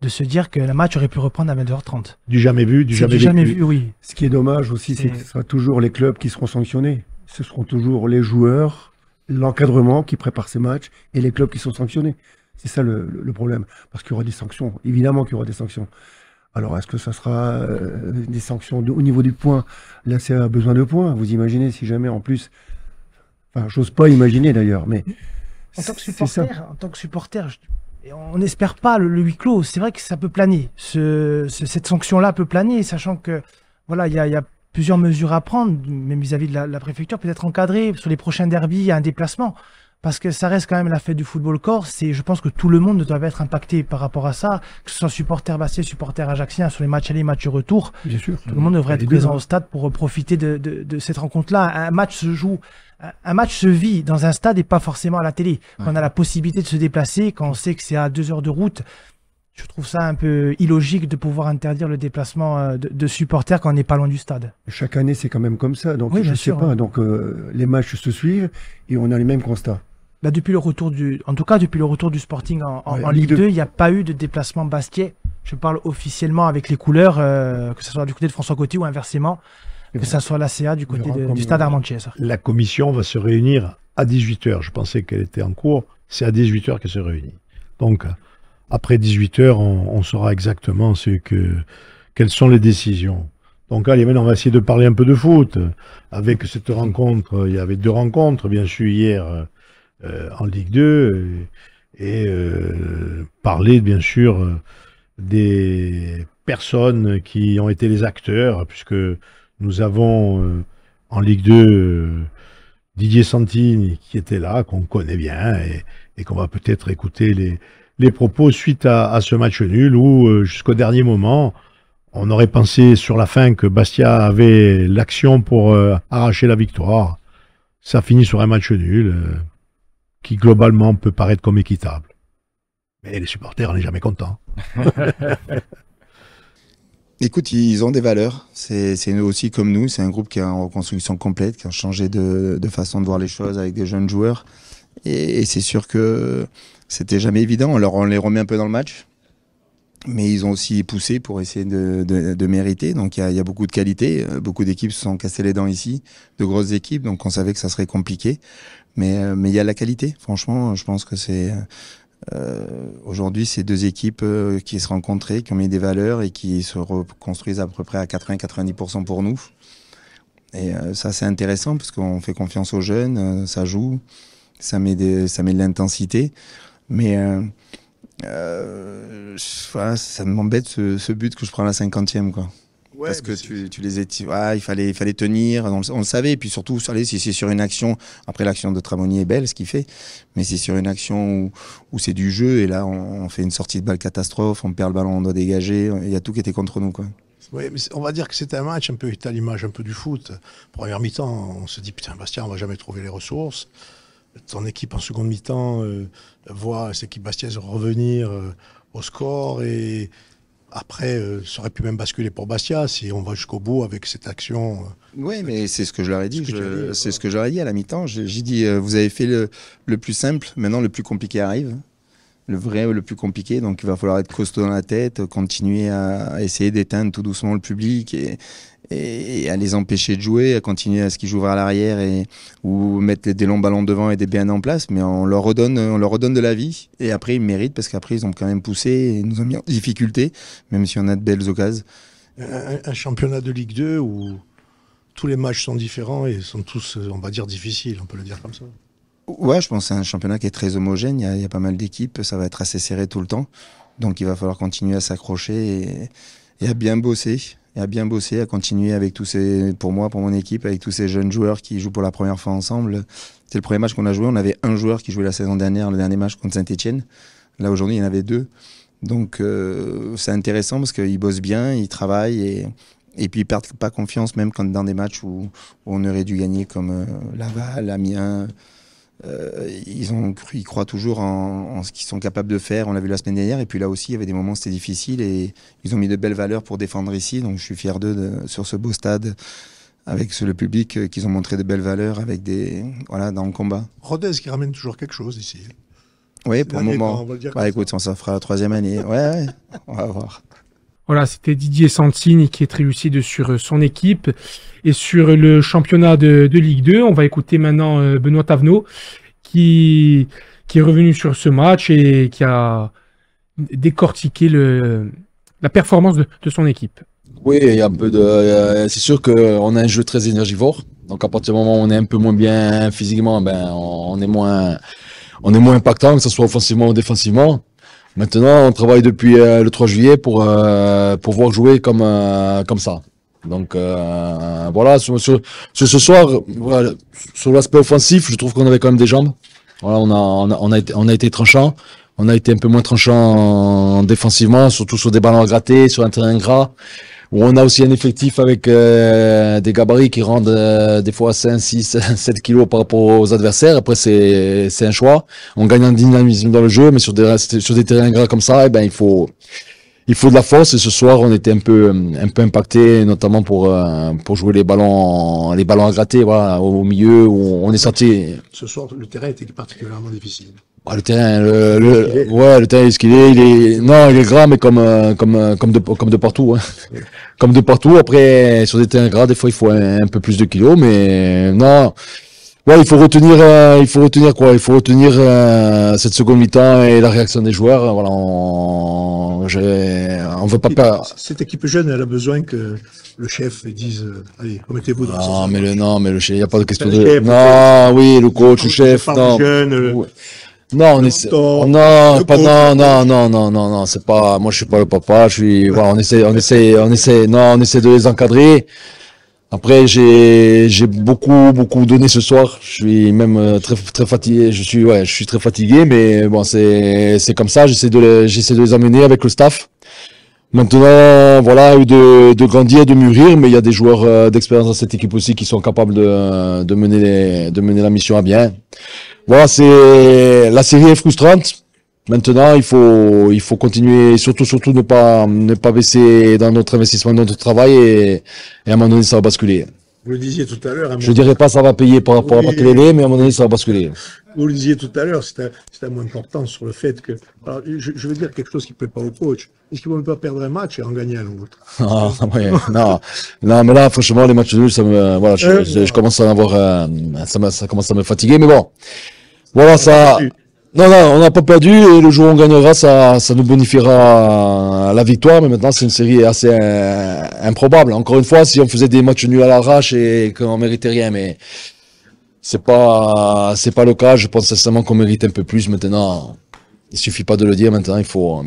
de se dire que le match aurait pu reprendre à 22h30. Du jamais vu, du C'est jamais du jamais vécu. vu, oui. Ce qui est dommage aussi, c'est que ce sera toujours les clubs qui seront sanctionnés. Ce seront toujours les joueurs, l'encadrement qui prépare ces matchs et les clubs qui sont sanctionnés. C'est ça le problème. Parce qu'il y aura des sanctions. Évidemment qu'il y aura des sanctions. Alors, est-ce que ça sera des sanctions au niveau du point? Là, c'est a besoin de points. Vous imaginez si jamais, en plus... Enfin, j'ose pas imaginer d'ailleurs, mais... En tant que c'est ça. supporter, on n'espère pas le huis clos. C'est vrai que ça peut planer. Cette sanction-là peut planer, sachant que voilà, il y a plusieurs mesures à prendre, même vis-à-vis de la préfecture, peut-être encadrer sur les prochains derbys, il y a un déplacement. Parce que ça reste quand même la fête du football corse et je pense que tout le monde doit être impacté par rapport à ça, que ce soit supporter bassais, supporter ajaxien, sur les matchs aller, matchs retour. Bien sûr. Tout le monde devrait être Les deux, présent hein. au stade pour profiter de cette rencontre-là. Un match se vit dans un stade et pas forcément à la télé. Quand on a la possibilité de se déplacer, quand on sait que c'est à 2 heures de route, je trouve ça un peu illogique de pouvoir interdire le déplacement de supporters quand on n'est pas loin du stade. Chaque année, c'est quand même comme ça. Donc, Oui, je bien sais sûr, pas. ouais. Donc, les matchs se suivent et on a les mêmes constats. Bah, depuis le retour du Sporting Ouais, en Ligue 2, il n'y a pas eu de déplacement Bastiais. Je parle officiellement avec les couleurs, que ce soit du côté de François Coty ou inversement, Et que ce soit l'ACA du côté verra du stade Armentier. Ça. La commission va se réunir à 18h. Je pensais qu'elle était en cours. C'est à 18h qu'elle se réunit. Donc, après 18h, on saura exactement quelles sont les décisions. Donc, allez, maintenant, on va essayer de parler un peu de foot. Avec cette rencontre, il y avait deux rencontres, bien sûr, hier en Ligue 2. Et parler, bien sûr, des personnes qui ont été les acteurs, puisque nous avons en Ligue 2 Didier Santini qui était là, qu'on connaît bien, et qu'on va peut-être écouter les propos suite à ce match nul où, jusqu'au dernier moment, on aurait pensé sur la fin que Bastia avait l'action pour arracher la victoire. Ça finit sur un match nul qui, globalement, peut paraître comme équitable. Mais les supporters, on n'est jamais contents. Écoute, ils ont des valeurs. C'est aussi comme nous. C'est un groupe qui est en reconstruction complète, qui a changé de façon de voir les choses avec des jeunes joueurs. Et c'est sûr que c'était jamais évident. Alors on les remet un peu dans le match. Mais ils ont aussi poussé pour essayer de mériter. Donc il y a beaucoup de qualité. Beaucoup d'équipes se sont cassées les dents ici. De grosses équipes. Donc on savait que ça serait compliqué. Mais il y a la qualité. Franchement, je pense que c'est... aujourd'hui, c'est deux équipes qui se rencontraient, qui ont mis des valeurs et qui se reconstruisent à peu près à 80-90% pour nous. Et ça, c'est intéressant parce qu'on fait confiance aux jeunes, ça joue, ça met de l'intensité. Mais voilà, ça m'embête ce but que je prends à la 50e, quoi. Ouais, parce que mais tu les étais, il fallait tenir, on le savait, et puis surtout, allez, si c'est sur une action, après l'action de Tramoni est belle, ce qu'il fait, mais c'est sur une action où c'est du jeu, et là, on fait une sortie de balle catastrophe, on perd le ballon, on doit dégager, il y a tout qui était contre nous, quoi. Ouais, mais on va dire que c'était un match un peu à l'image un peu du foot. Première mi-temps, on se dit putain Bastia, on va jamais trouver les ressources. Ton équipe en seconde mi-temps voit cette équipe bastiaise revenir au score et après ça aurait pu même basculer pour Bastia si on va jusqu'au bout avec cette action. Oui, mais c'est ce que je leur ai dit. Ce C'est ce que je leur ai dit à la mi-temps. J'ai dit, vous avez fait le plus simple, maintenant le plus compliqué arrive. Le vrai ou le plus compliqué, donc il va falloir être costaud dans la tête, continuer à essayer d'éteindre tout doucement le public et à les empêcher de jouer, à continuer à ce qu'ils jouent vers l'arrière ou mettre des longs ballons devant et des BN en place, mais on leur redonne de la vie et après ils méritent parce qu'après ils ont quand même poussé et nous ont mis en difficulté, même si on a de belles occasions. Un championnat de Ligue 2 où tous les matchs sont différents et sont tous, on va dire, difficiles, on peut le dire comme ça. Ouais, je pense que c'est un championnat qui est très homogène. Il y a pas mal d'équipes, ça va être assez serré tout le temps. Donc il va falloir continuer à s'accrocher et à bien bosser. Et à bien bosser, à continuer avec tous ces, pour moi, pour mon équipe, avec tous ces jeunes joueurs qui jouent pour la première fois ensemble. C'est le premier match qu'on a joué. On avait un joueur qui jouait la saison dernière, le dernier match contre Saint-Etienne. Là aujourd'hui, il y en avait deux. Donc c'est intéressant parce qu'ils bossent bien, ils travaillent et puis ils perdent pas confiance même quand dans des matchs où on aurait dû gagner comme Laval, Amiens. Ils croient toujours en ce qu'ils sont capables de faire. On l'a vu la semaine dernière. Et puis là aussi, il y avait des moments où c'était difficile et ils ont mis de belles valeurs pour défendre ici. Donc je suis fier d'eux sur ce beau stade avec le public qu'ils ont montré de belles valeurs avec dans le combat. Rodez qui ramène toujours quelque chose ici. Oui, pour le moment. Bah, écoute, ça fera la 3e année. Ouais, on va voir. Voilà, c'était Didier Santini qui est très lucide sur son équipe et sur le championnat de Ligue 2. On va écouter maintenant Benoît Tavenot qui est revenu sur ce match et qui a décortiqué la performance de son équipe. Oui, il y a un peu c'est sûr qu'on a un jeu très énergivore. Donc à partir du moment où on est un peu moins bien physiquement, on est moins impactant, que ce soit offensivement ou défensivement. Maintenant, on travaille depuis le 3 juillet pour pouvoir jouer comme ça. Donc voilà, sur ce soir, voilà, sur l'aspect offensif, je trouve qu'on avait quand même des jambes. Voilà, on a été tranchant. On a été un peu moins tranchant défensivement, surtout sur des ballons à gratter, sur un terrain gras, où on a aussi un effectif avec des gabarits qui rendent des fois 5, 6, 7 kilos par rapport aux adversaires. Après, c'est un choix. On gagne en dynamisme dans le jeu, mais sur des terrains gras comme ça, il faut de la force. Et ce soir, on était un peu impacté, notamment pour jouer les ballons à gratter, voilà, au milieu où on est sorti. Ce soir, le terrain était particulièrement difficile. Le terrain, le terrain est ce qu'il est. Il est gras, mais comme de partout, hein. Comme de partout. Après, sur des terrains gras, des fois, il faut un peu plus de kilos, mais non. Ouais, il faut retenir quoi? Il faut retenir cette seconde mi-temps et la réaction des joueurs. Voilà, on veut pas perdre. Cette équipe jeune, elle a besoin que le chef dise allez, remettez-vous dans mais le chef, il n'y a pas de question de. Non, oui, le coach, le chef, non. Non, non, c'est pas, moi je suis pas le papa, voilà, on essaie de les encadrer. Après, j'ai beaucoup donné ce soir. Je suis même très fatigué. Je suis très fatigué, mais bon, c'est comme ça. J'essaie de les amener avec le staff. Maintenant, voilà, de grandir, de mûrir, mais il y a des joueurs d'expérience dans cette équipe aussi qui sont capables de mener la mission à bien. Voilà, la série est frustrante. Maintenant, il faut continuer, surtout ne pas baisser dans notre investissement, dans notre travail et à un moment donné, ça va basculer. Vous le disiez tout à l'heure. Je dirais pas ça va payer par rapport à Makelele, mais à un moment donné, ça va basculer. Vous le disiez tout à l'heure, c'est un mot important sur le fait que, alors, je veux dire quelque chose qui ne plaît pas au coach. Est-ce qu'il ne veut pas perdre un match et en gagner un autre? Non, mais là, franchement, les matchs nuls, ça me, voilà, je commence à en avoir, ça commence à me fatiguer, mais bon. Voilà, ça. Non, on n'a pas perdu et le jour où on gagnera, ça nous bonifiera la victoire. Mais maintenant, c'est une série assez improbable. Encore une fois, si on faisait des matchs nuls à l'arrache et qu'on méritait rien, mais c'est pas le cas. Je pense sincèrement qu'on mérite un peu plus. Maintenant, il suffit pas de le dire. Maintenant, il faut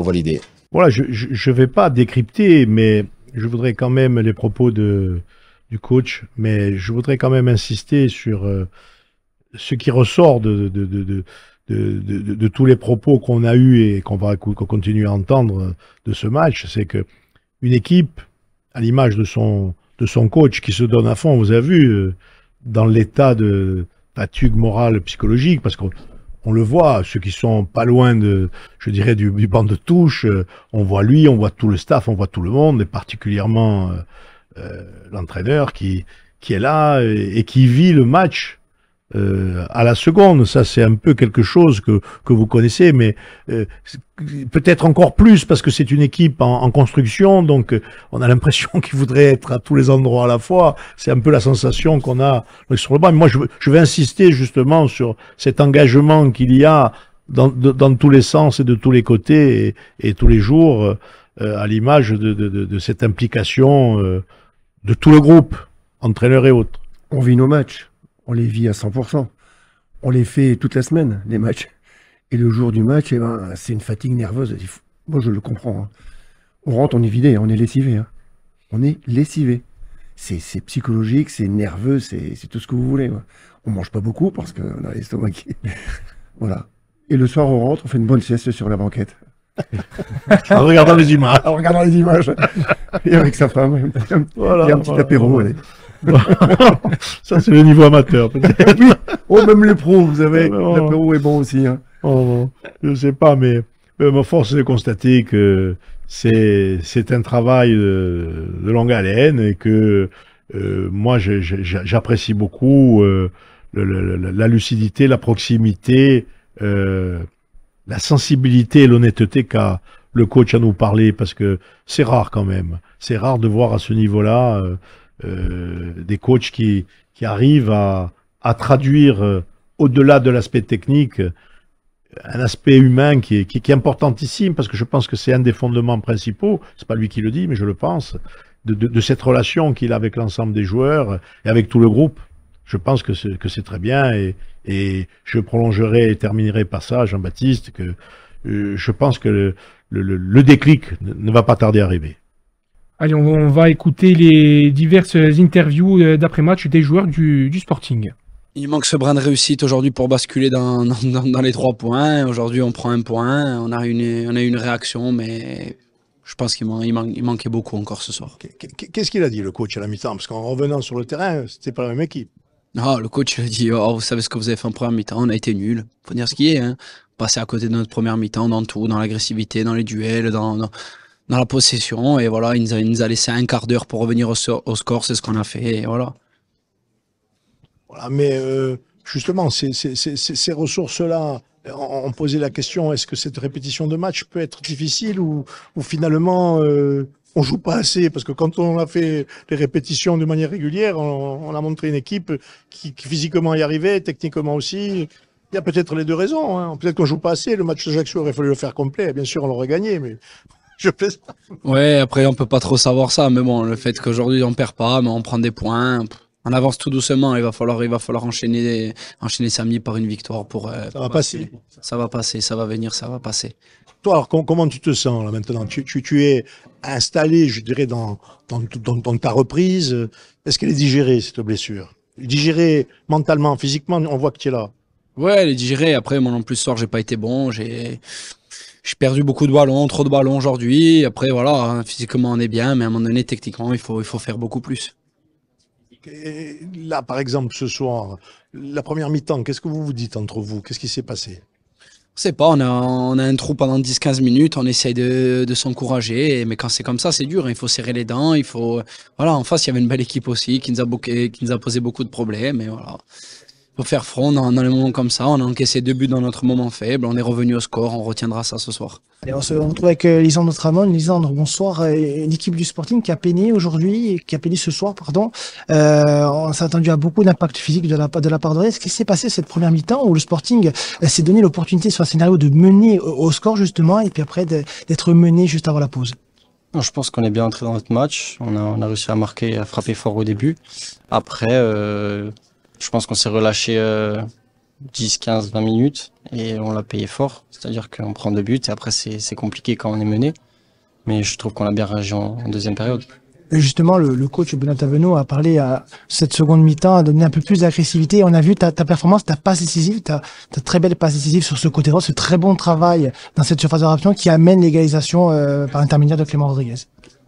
valider. Voilà, je vais pas décrypter, mais je voudrais quand même les propos du coach, mais je voudrais quand même insister sur ce qui ressort de tous les propos qu'on a eus et qu'on continue à entendre de ce match. C'est que une équipe, à l'image de son coach qui se donne à fond, vous avez vu, dans l'état de fatigue morale, psychologique, parce qu'on le voit, ceux qui sont pas loin je dirais, du banc de touche, on voit lui, on voit tout le staff, on voit tout le monde, et particulièrement l'entraîneur qui est là et qui vit le match à la seconde. Ça, c'est un peu quelque chose que vous connaissez, mais peut-être encore plus parce que c'est une équipe en construction, donc on a l'impression qu'il voudrait être à tous les endroits à la fois. C'est un peu la sensation qu'on a sur le banc. Mais moi, je vais insister justement sur cet engagement qu'il y a dans tous les sens et de tous les côtés et tous les jours, à l'image de cette implication de tout le groupe, entraîneurs et autres. On vit nos matchs. On les vit à 100%. On les fait toute la semaine, les matchs. Et le jour du match, eh ben, c'est une fatigue nerveuse. Moi, je le comprends. Hein. On rentre, on est vidé, on est lessivé. Hein. On est lessivé. C'est psychologique, c'est nerveux, c'est tout ce que vous voulez. Ouais. On mange pas beaucoup parce qu'on a l'estomac qui... Voilà. Et le soir, on rentre, on fait une bonne sieste sur la banquette. En regardant les images. En regardant les images. Et avec sa femme. Voilà, et un petit apéro. Allez. Ça, c'est le niveau amateur, peut-être. Oui. Oh, même les pros, vous savez. L'apéro est bon aussi. Hein. Oh, je sais pas, mais ma force est de constater que c'est un travail de longue haleine et que moi, j'apprécie beaucoup la lucidité, la proximité, la sensibilité et l'honnêteté qu'a le coach à nous parler, parce que c'est rare quand même. C'est rare de voir à ce niveau-là des coachs qui arrivent à traduire au-delà de l'aspect technique un aspect humain qui est importantissime, parce que je pense que c'est un des fondements principaux, c'est pas lui qui le dit, mais je le pense, de cette relation qu'il a avec l'ensemble des joueurs et avec tout le groupe. Je pense que c'est très bien, et je prolongerai et terminerai par ça, Jean-Baptiste, que je pense que le déclic ne va pas tarder à arriver. Allez, on va écouter les diverses interviews d'après-match des joueurs du Sporting. Il manque ce brin de réussite aujourd'hui pour basculer dans les 3 points. Aujourd'hui, on prend 1 point. On a une réaction, mais je pense qu'il manquait beaucoup encore ce soir. Qu'est-ce qu'il a dit, le coach, à la mi-temps? Parce qu'en revenant sur le terrain, c'était pas la même équipe. Ah, le coach a dit, vous savez ce que vous avez fait en première mi-temps, on a été nuls. Faut dire ce qui est. Hein. Passer à côté de notre première mi-temps dans tout, dans l'agressivité, dans les duels, dans la possession. Et voilà, il nous a laissé un quart d'heure pour revenir au score. C'est ce qu'on a fait. Et voilà. Voilà, mais justement, ces ressources-là, on posait la question, est-ce que cette répétition de match peut être difficile ou finalement on joue pas assez? Parce que quand on a fait les répétitions de manière régulière, on a montré une équipe qui physiquement y arrivait, techniquement aussi. Il y a peut-être les deux raisons. Hein. Peut-être qu'on joue pas assez. Le match d'Ajaccio aurait fallu le faire complet. Bien sûr, on l'aurait gagné, mais je plaisante. Ouais, après on peut pas trop savoir ça, mais bon, le fait qu'aujourd'hui on perd pas, mais on prend des points. On avance tout doucement, il va falloir enchaîner samedi par une victoire pour ça va passer. Ça va passer, ça va venir, ça va passer. Toi, alors, comment tu te sens là maintenant? Tu es installé, je dirais, dans ta reprise. Est-ce qu'elle est digérée, cette blessure? Digérée mentalement, physiquement, on voit que tu es là. Ouais, elle est digérée. Après, moi non plus ce soir, j'ai pas été bon. J'ai perdu beaucoup de ballons, trop de ballons aujourd'hui. Après, voilà, hein, physiquement on est bien, mais à un moment donné, techniquement, il faut faire beaucoup plus. Et là, par exemple, ce soir, la première mi-temps, qu'est-ce que vous vous dites entre vous? Qu'est-ce qui s'est passé? Je sais pas, on a un trou pendant 10-15 minutes, on essaye de s'encourager, mais quand c'est comme ça, c'est dur, hein, il faut serrer les dents, il faut... Voilà, en face, il y avait une belle équipe aussi qui nous a posé beaucoup de problèmes, et voilà. Il faut faire front dans les moments comme ça, on a encaissé 2 buts dans notre moment faible, on est revenu au score, on retiendra ça ce soir. Et on se retrouve avec Lisandre Tramon. Lisandre, bonsoir. Une équipe du Sporting qui a peiné aujourd'hui, qui a peiné ce soir, pardon. On s'est attendu à beaucoup d'impact physique de la part de Rennes. Qu'est-ce qui s'est passé cette première mi-temps où le Sporting s'est donné l'opportunité sur un scénario de mener au score justement, et puis après d'être mené juste avant la pause? Non, je pense qu'on est bien entré dans notre match. On a réussi à marquer, à frapper fort au début. Après, je pense qu'on s'est relâché 10, 15, 20 minutes et on l'a payé fort. C'est-à-dire qu'on prend 2 buts et après c'est compliqué quand on est mené. Mais je trouve qu'on a bien réagi en deuxième période. Et justement, le coach Benoît Tavenot a parlé à cette seconde mi-temps, a donné un peu plus d'agressivité. On a vu ta performance, ta passe décisive, ta très belle passe décisive sur ce côté droit, ce très bon travail dans cette surface de réparation qui amène l'égalisation par l'intermédiaire de Clément Rodriguez.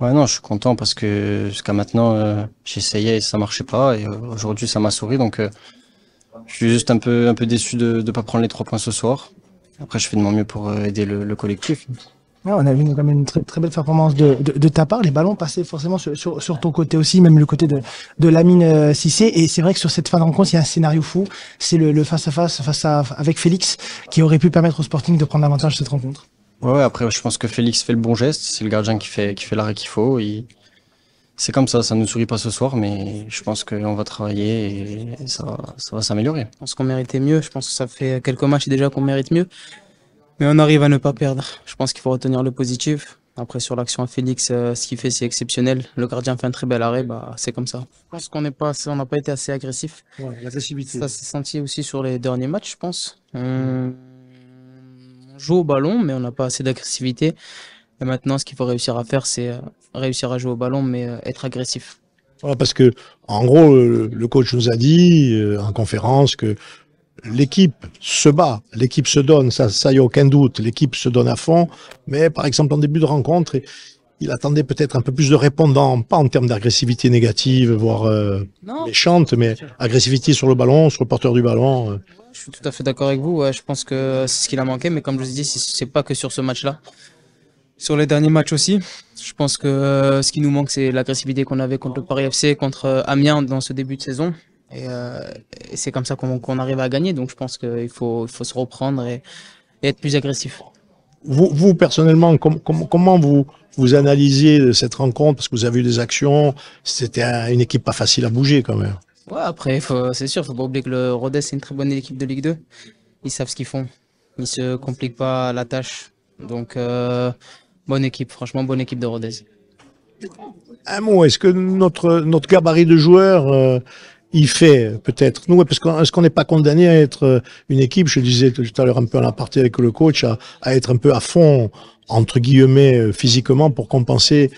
Ouais, non, je suis content parce que jusqu'à maintenant, j'essayais et ça marchait pas. Et aujourd'hui, ça m'a souri. Donc, je suis juste un peu déçu de ne pas prendre les 3 points ce soir. Après, je fais de mon mieux pour aider le collectif. Ouais, on a vu quand même une très belle performance de ta part. Les ballons passaient forcément sur ton côté aussi, même le côté de Lamine Cissé. Et c'est vrai que sur cette fin de rencontre, il y a un scénario fou. C'est le face-à-face avec Félix qui aurait pu permettre au Sporting de prendre l'avantage de cette rencontre. Ouais, après, je pense que Félix fait le bon geste. C'est le gardien qui fait l'arrêt qu'il faut. C'est comme ça nous sourit pas ce soir, mais je pense qu'on va travailler et ça va s'améliorer. Je pense qu'on méritait mieux. Je pense que ça fait quelques matchs déjà qu'on mérite mieux. Mais on arrive à ne pas perdre. Je pense qu'il faut retenir le positif. Après, sur l'action à Félix, ce qu'il fait, c'est exceptionnel. Le gardien fait un très bel arrêt, c'est comme ça. Je pense qu'on n'a pas été assez agressif. Ouais, l'agressivité. Ça s'est senti aussi sur les derniers matchs, je pense. On joue au ballon, mais on n'a pas assez d'agressivité. Et maintenant, ce qu'il faut réussir à faire, c'est réussir à jouer au ballon, mais être agressif. Voilà, parce que, en gros, le coach nous a dit en conférence que l'équipe se bat, l'équipe se donne, ça y a aucun doute, l'équipe se donne à fond, mais par exemple en début de rencontre, il attendait peut-être un peu plus de répondants, pas en termes d'agressivité négative, voire méchante, mais agressivité sur le ballon, sur le porteur du ballon. Je suis tout à fait d'accord avec vous, je pense que c'est ce qu'il a manqué, mais comme je vous ai dit, c'est pas que sur ce match-là. Sur les derniers matchs aussi, je pense que ce qui nous manque, c'est l'agressivité qu'on avait contre le Paris FC, contre Amiens dans ce début de saison. Et c'est comme ça qu'on arrive à gagner. Donc je pense qu'il faut se reprendre et être plus agressif. Vous personnellement, comment vous analysez cette rencontre? Parce que vous avez eu des actions, c'était une équipe pas facile à bouger quand même. Ouais, après, c'est sûr, il ne faut pas oublier que le Rodez, c'est une très bonne équipe de Ligue 2. Ils savent ce qu'ils font. Ils ne se compliquent pas la tâche. Donc, bonne équipe, franchement, bonne équipe de Rodez. Un mot, est-ce que notre gabarit de joueurs... il fait peut-être, nous, parce est-ce qu'on n'est pas condamné à être une équipe, je disais tout à l'heure un peu en aparté avec le coach, à être un peu à fond, entre guillemets, physiquement pour compenser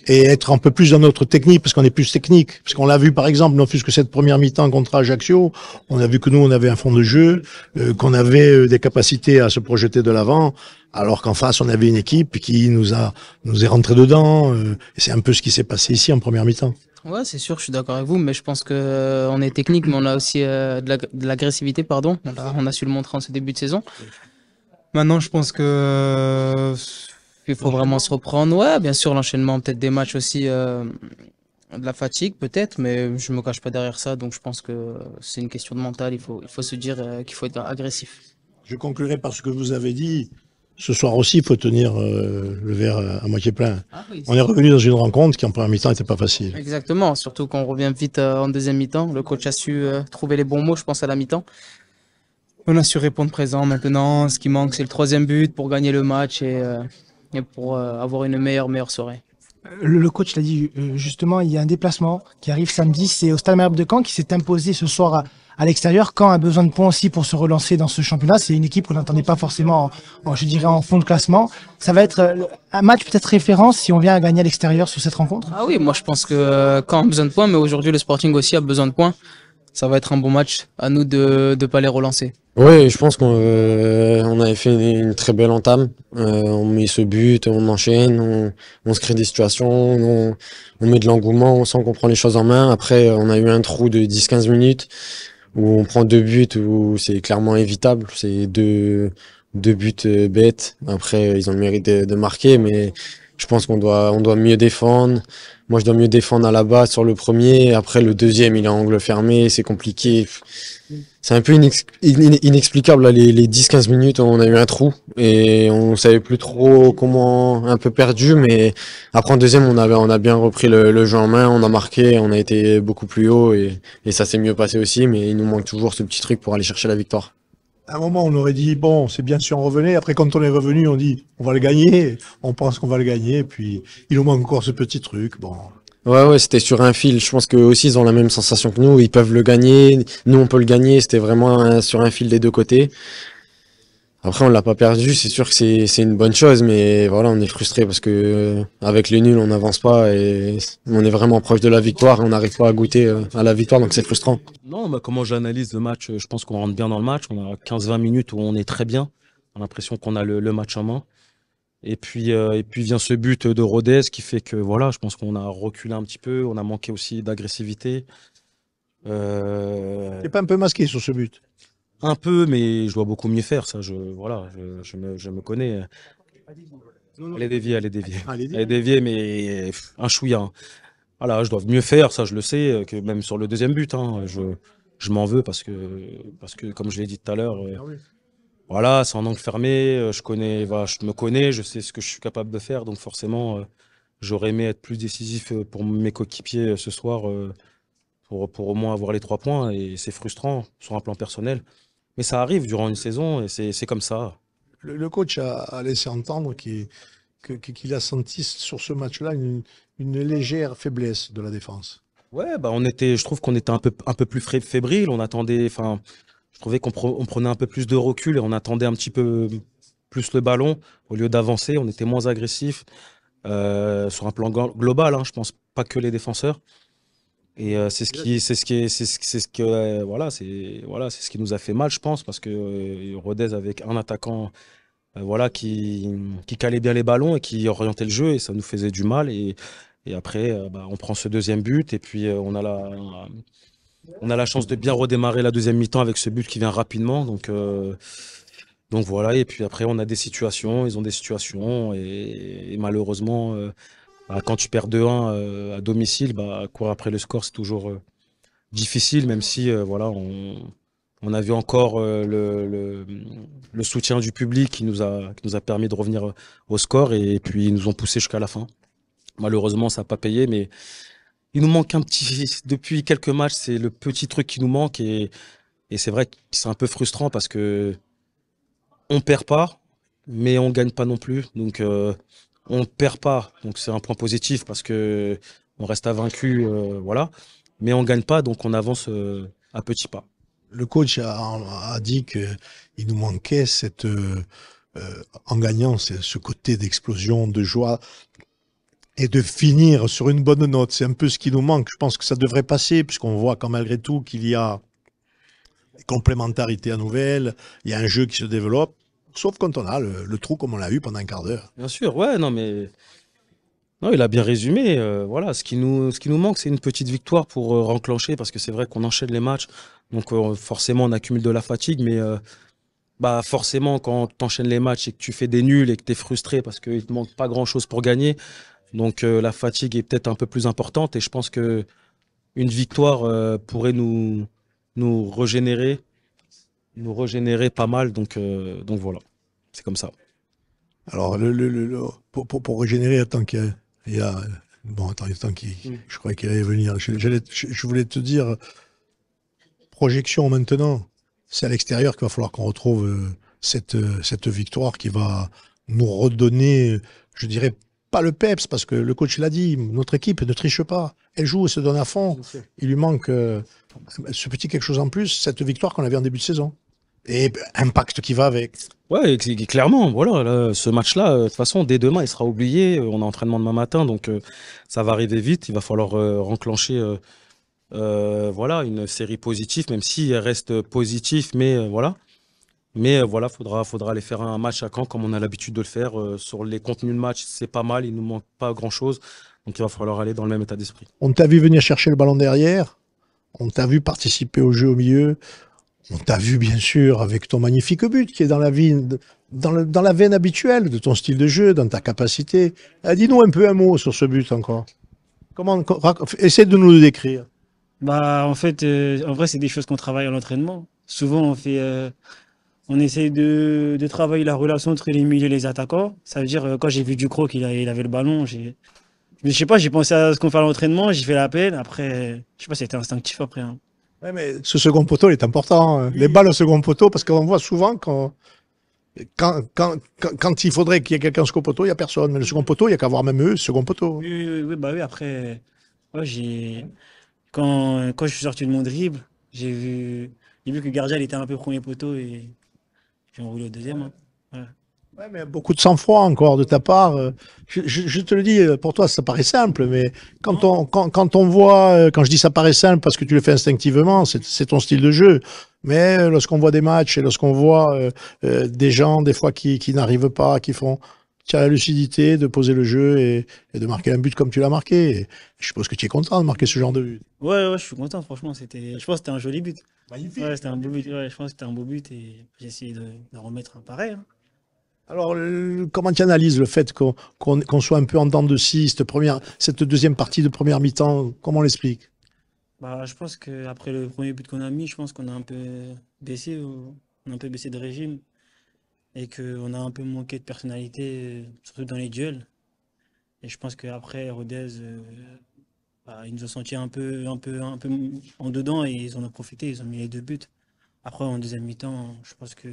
et être un peu plus dans notre technique, parce qu'on est plus technique. Parce qu'on l'a vu par exemple, non plus que cette première mi-temps contre Ajaccio, on a vu que nous, on avait un fond de jeu, qu'on avait des capacités à se projeter de l'avant, alors qu'en face, on avait une équipe qui nous est rentrée dedans, et c'est un peu ce qui s'est passé ici en première mi-temps. Ouais, c'est sûr, je suis d'accord avec vous, mais je pense que on est technique, mais on a aussi de l'agressivité, pardon. On a su le montrer en ce début de saison. Maintenant, je pense que il faut vraiment se reprendre. Ouais, bien sûr, l'enchaînement, peut-être des matchs aussi, de la fatigue, peut-être, mais je me cache pas derrière ça. Donc, je pense que c'est une question de mental. Il faut se dire qu'il faut être agressif. Je conclurai par ce que vous avez dit. Ce soir aussi, il faut tenir le verre à moitié plein. Ah oui, on est revenu dans une rencontre qui en première mi-temps n'était pas facile. Exactement, surtout quand on revient vite en deuxième mi-temps. Le coach a su trouver les bons mots, je pense, à la mi-temps. On a su répondre présent maintenant. Ce qui manque, c'est le 3e but pour gagner le match et pour avoir une meilleure soirée. Le coach l'a dit justement, il y a un déplacement qui arrive samedi. C'est au Stade Malherbe de Caen qui s'est imposé ce soir à l'extérieur. Caen a besoin de points aussi pour se relancer dans ce championnat. C'est une équipe qu'on n'entendait pas forcément, je dirais, en fond de classement. Ça va être un match peut-être référence si on vient à gagner à l'extérieur sur cette rencontre. Ah oui, moi je pense que Caen a besoin de points, mais aujourd'hui le Sporting aussi a besoin de points. Ça va être un bon match. À nous de ne pas les relancer. Oui, je pense qu'on avait fait une très belle entame. On met ce but, on enchaîne, on se crée des situations, on met de l'engouement, on sent qu'on prend les choses en main. Après, on a eu un trou de 10-15 minutes où on prend 2 buts, où c'est clairement évitable. C'est deux buts bêtes. Après, ils ont le mérite de marquer, mais je pense on doit mieux défendre. Moi, je dois mieux défendre à la base sur le premier. Après, le deuxième, il est à angle fermé, c'est compliqué. C'est un peu inexplicable, là, les 10-15 minutes, on a eu un trou et on savait plus trop comment, un peu perdu, mais après en deuxième, on a bien repris le jeu en main, on a marqué, on a été beaucoup plus haut et ça s'est mieux passé aussi, mais il nous manque toujours ce petit truc pour aller chercher la victoire. À un moment, on aurait dit, bon, c'est bien si on revenait. Après, quand on est revenu, on dit, on va le gagner. On pense qu'on va le gagner. Puis, il nous manque encore ce petit truc. Bon. Ouais, c'était sur un fil. Je pense qu'eux aussi, ils ont la même sensation que nous. Ils peuvent le gagner. Nous, on peut le gagner. C'était vraiment sur un fil des deux côtés. Après, on l'a pas perdu, c'est sûr que c'est une bonne chose, mais voilà, on est frustré parce que avec les nuls, on n'avance pas et on est vraiment proche de la victoire et on n'arrive pas à goûter à la victoire, donc c'est frustrant. Non, bah, comment j'analyse le match, je pense qu'on rentre bien dans le match. On a 15-20 minutes où on est très bien. On a l'impression qu'on a le match en main. Et puis vient ce but de Rodez qui fait que voilà, je pense qu'on a reculé un petit peu, on a manqué aussi d'agressivité. T'es pas un peu masqué sur ce but? Un peu, mais je dois beaucoup mieux faire, ça. Voilà, je me connais. Elle est déviée, elle est déviée. Elle est déviée, mais un chouïa, hein. Voilà, je dois mieux faire, ça, je le sais, que même sur le deuxième but, hein, je m'en veux parce que, comme je l'ai dit tout à l'heure, voilà, c'est en angle fermé, voilà, je me connais, je sais ce que je suis capable de faire, donc forcément, j'aurais aimé être plus décisif pour mes coéquipiers ce soir, pour au moins avoir les 3 points, et c'est frustrant sur un plan personnel. Mais ça arrive durant une saison, et c'est comme ça. Le coach a laissé entendre qu'il a senti sur ce match-là une légère faiblesse de la défense. Ouais, bah je trouve qu'on était un peu plus fébrile, on attendait, enfin, je trouvais on prenait un peu plus de recul et on attendait un petit peu plus le ballon au lieu d'avancer, on était moins agressif sur un plan global, hein, je pense pas que les défenseurs. Et c'est ce qui nous a fait mal, je pense, parce que Rodez avec un attaquant, voilà, qui calait bien les ballons et qui orientait le jeu et ça nous faisait du mal. Et après, bah, on prend ce deuxième but et puis on a la chance de bien redémarrer la deuxième mi-temps avec ce but qui vient rapidement. Donc voilà, et puis après on a des situations, ils ont des situations et malheureusement, bah, quand tu perds 2-1 à domicile, bah, courir après le score c'est toujours difficile, même si voilà, on a vu encore le soutien du public qui nous a permis de revenir au score et puis ils nous ont poussé jusqu'à la fin. Malheureusement, ça n'a pas payé, mais il nous manque depuis quelques matchs, c'est le petit truc qui nous manque et c'est vrai que c'est un peu frustrant parce que on perd pas, mais on gagne pas non plus. Donc on perd pas, donc c'est un point positif parce que on reste invaincu, voilà. Mais on gagne pas, donc on avance à petits pas. Le coach a dit qu'il nous manquait en gagnant, ce côté d'explosion, de joie et de finir sur une bonne note. C'est un peu ce qui nous manque. Je pense que ça devrait passer puisqu'on voit quand malgré tout qu'il y a des complémentarités à nouvelles, il y a un jeu qui se développe, sauf quand on a le trou comme on l'a eu pendant un quart d'heure. Bien sûr, ouais, non mais... Non, il a bien résumé. Voilà, ce qui nous manque, c'est une petite victoire pour renclencher, parce que c'est vrai qu'on enchaîne les matchs, donc forcément on accumule de la fatigue, mais bah forcément quand tu enchaînes les matchs et que tu fais des nuls et que tu es frustré parce qu'il te manque pas grand-chose pour gagner, donc la fatigue est peut-être un peu plus importante et je pense que une victoire pourrait nous régénérer pas mal, donc voilà, c'est comme ça. Alors pour régénérer, attends qu'il y a bon, attends je croyais qu'il allait venir. Je voulais te dire, projection maintenant, c'est à l'extérieur qu'il va falloir qu'on retrouve cette victoire qui va nous redonner, je dirais, pas le peps, parce que le coach l'a dit, notre équipe ne triche pas. Elle joue et se donne à fond. Il lui manque ce petit quelque chose en plus, cette victoire qu'on avait en début de saison. Et impact qui va avec. Ouais, clairement, voilà, là, ce match-là, de toute façon, dès demain, il sera oublié. On a entraînement demain matin, donc ça va arriver vite. Il va falloir renclencher voilà, une série positive, même si elle reste positive, mais voilà. Mais voilà, faudra aller faire un match à Caen comme on a l'habitude de le faire. Sur les contenus de match, c'est pas mal, il nous manque pas grand-chose. Donc il va falloir aller dans le même état d'esprit. On t'a vu venir chercher le ballon derrière, on t'a vu participer au jeu au milieu. On t'a vu, bien sûr, avec ton magnifique but qui est dans la veine habituelle de ton style de jeu, dans ta capacité. Dis-nous un peu un mot sur ce but encore. Essaie de nous le décrire. Bah, en fait, en vrai, c'est des choses qu'on travaille à l'entraînement. Souvent, on essaie de travailler la relation entre les milieux et les attaquants. Ça veut dire, quand j'ai vu Ducrot qu'il avait le ballon, je sais pas, j'ai pensé à ce qu'on fait à l'entraînement, j'ai fait l'appel. Après, je sais pas, c'était instinctif après, hein. Ouais, mais ce second poteau, il est important, hein. Les balles au second poteau, parce qu'on voit souvent quand il faudrait qu'il y ait quelqu'un au second poteau, il n'y a personne. Mais le second poteau, il n'y a qu'à voir même eux, le second poteau. Oui, bah oui, après, ouais, quand je suis sorti de mon dribble, j'ai vu que le gardien il était un peu premier poteau et Puis on roule au deuxième. Hein. Ouais. Ouais, mais beaucoup de sang-froid encore de ta part. Je te le dis, pour toi, ça paraît simple, mais quand on voit, quand je dis ça paraît simple parce que tu le fais instinctivement, c'est ton style de jeu. Mais lorsqu'on voit des matchs et lorsqu'on voit des gens, des fois, qui n'arrivent pas, tu as la lucidité de poser le jeu et de marquer un but comme tu l'as marqué. Et je suppose que tu es content de marquer ce genre de but. Ouais, je suis content, franchement. Je pense que c'était un joli but. Magnifique. Ouais, c'était un beau but. Ouais, je pense que c'était un beau but et j'ai essayé de remettre un pareil. Hein. Alors, comment tu analyses le fait qu'on soit un peu en dents de scie, cette deuxième partie de première mi-temps, comment on l'explique? Bah, je pense qu'après le premier but qu'on a mis, je pense qu'on a un peu baissé, on a un peu baissé de régime et qu'on a un peu manqué de personnalité, surtout dans les duels. Et je pense qu'après, Rodez, ils nous ont senti un peu en dedans et ils en ont profité, ils ont mis les 2 buts. Après, en deuxième mi-temps, je pense que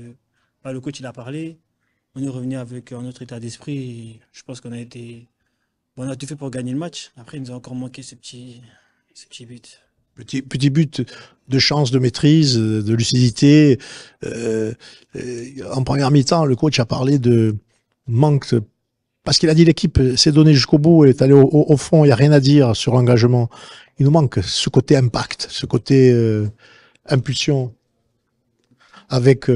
le coach il a parlé. On est revenu avec un autre état d'esprit et je pense qu'on a tout fait pour gagner le match. Après, il nous a encore manqué ce petit but. Petit but de chance, de maîtrise, de lucidité. En première mi-temps, le coach a parlé de manque, parce qu'il a dit l'équipe s'est donnée jusqu'au bout et est allée au fond, il n'y a rien à dire sur l'engagement. Il nous manque ce côté impact, ce côté impulsion, avec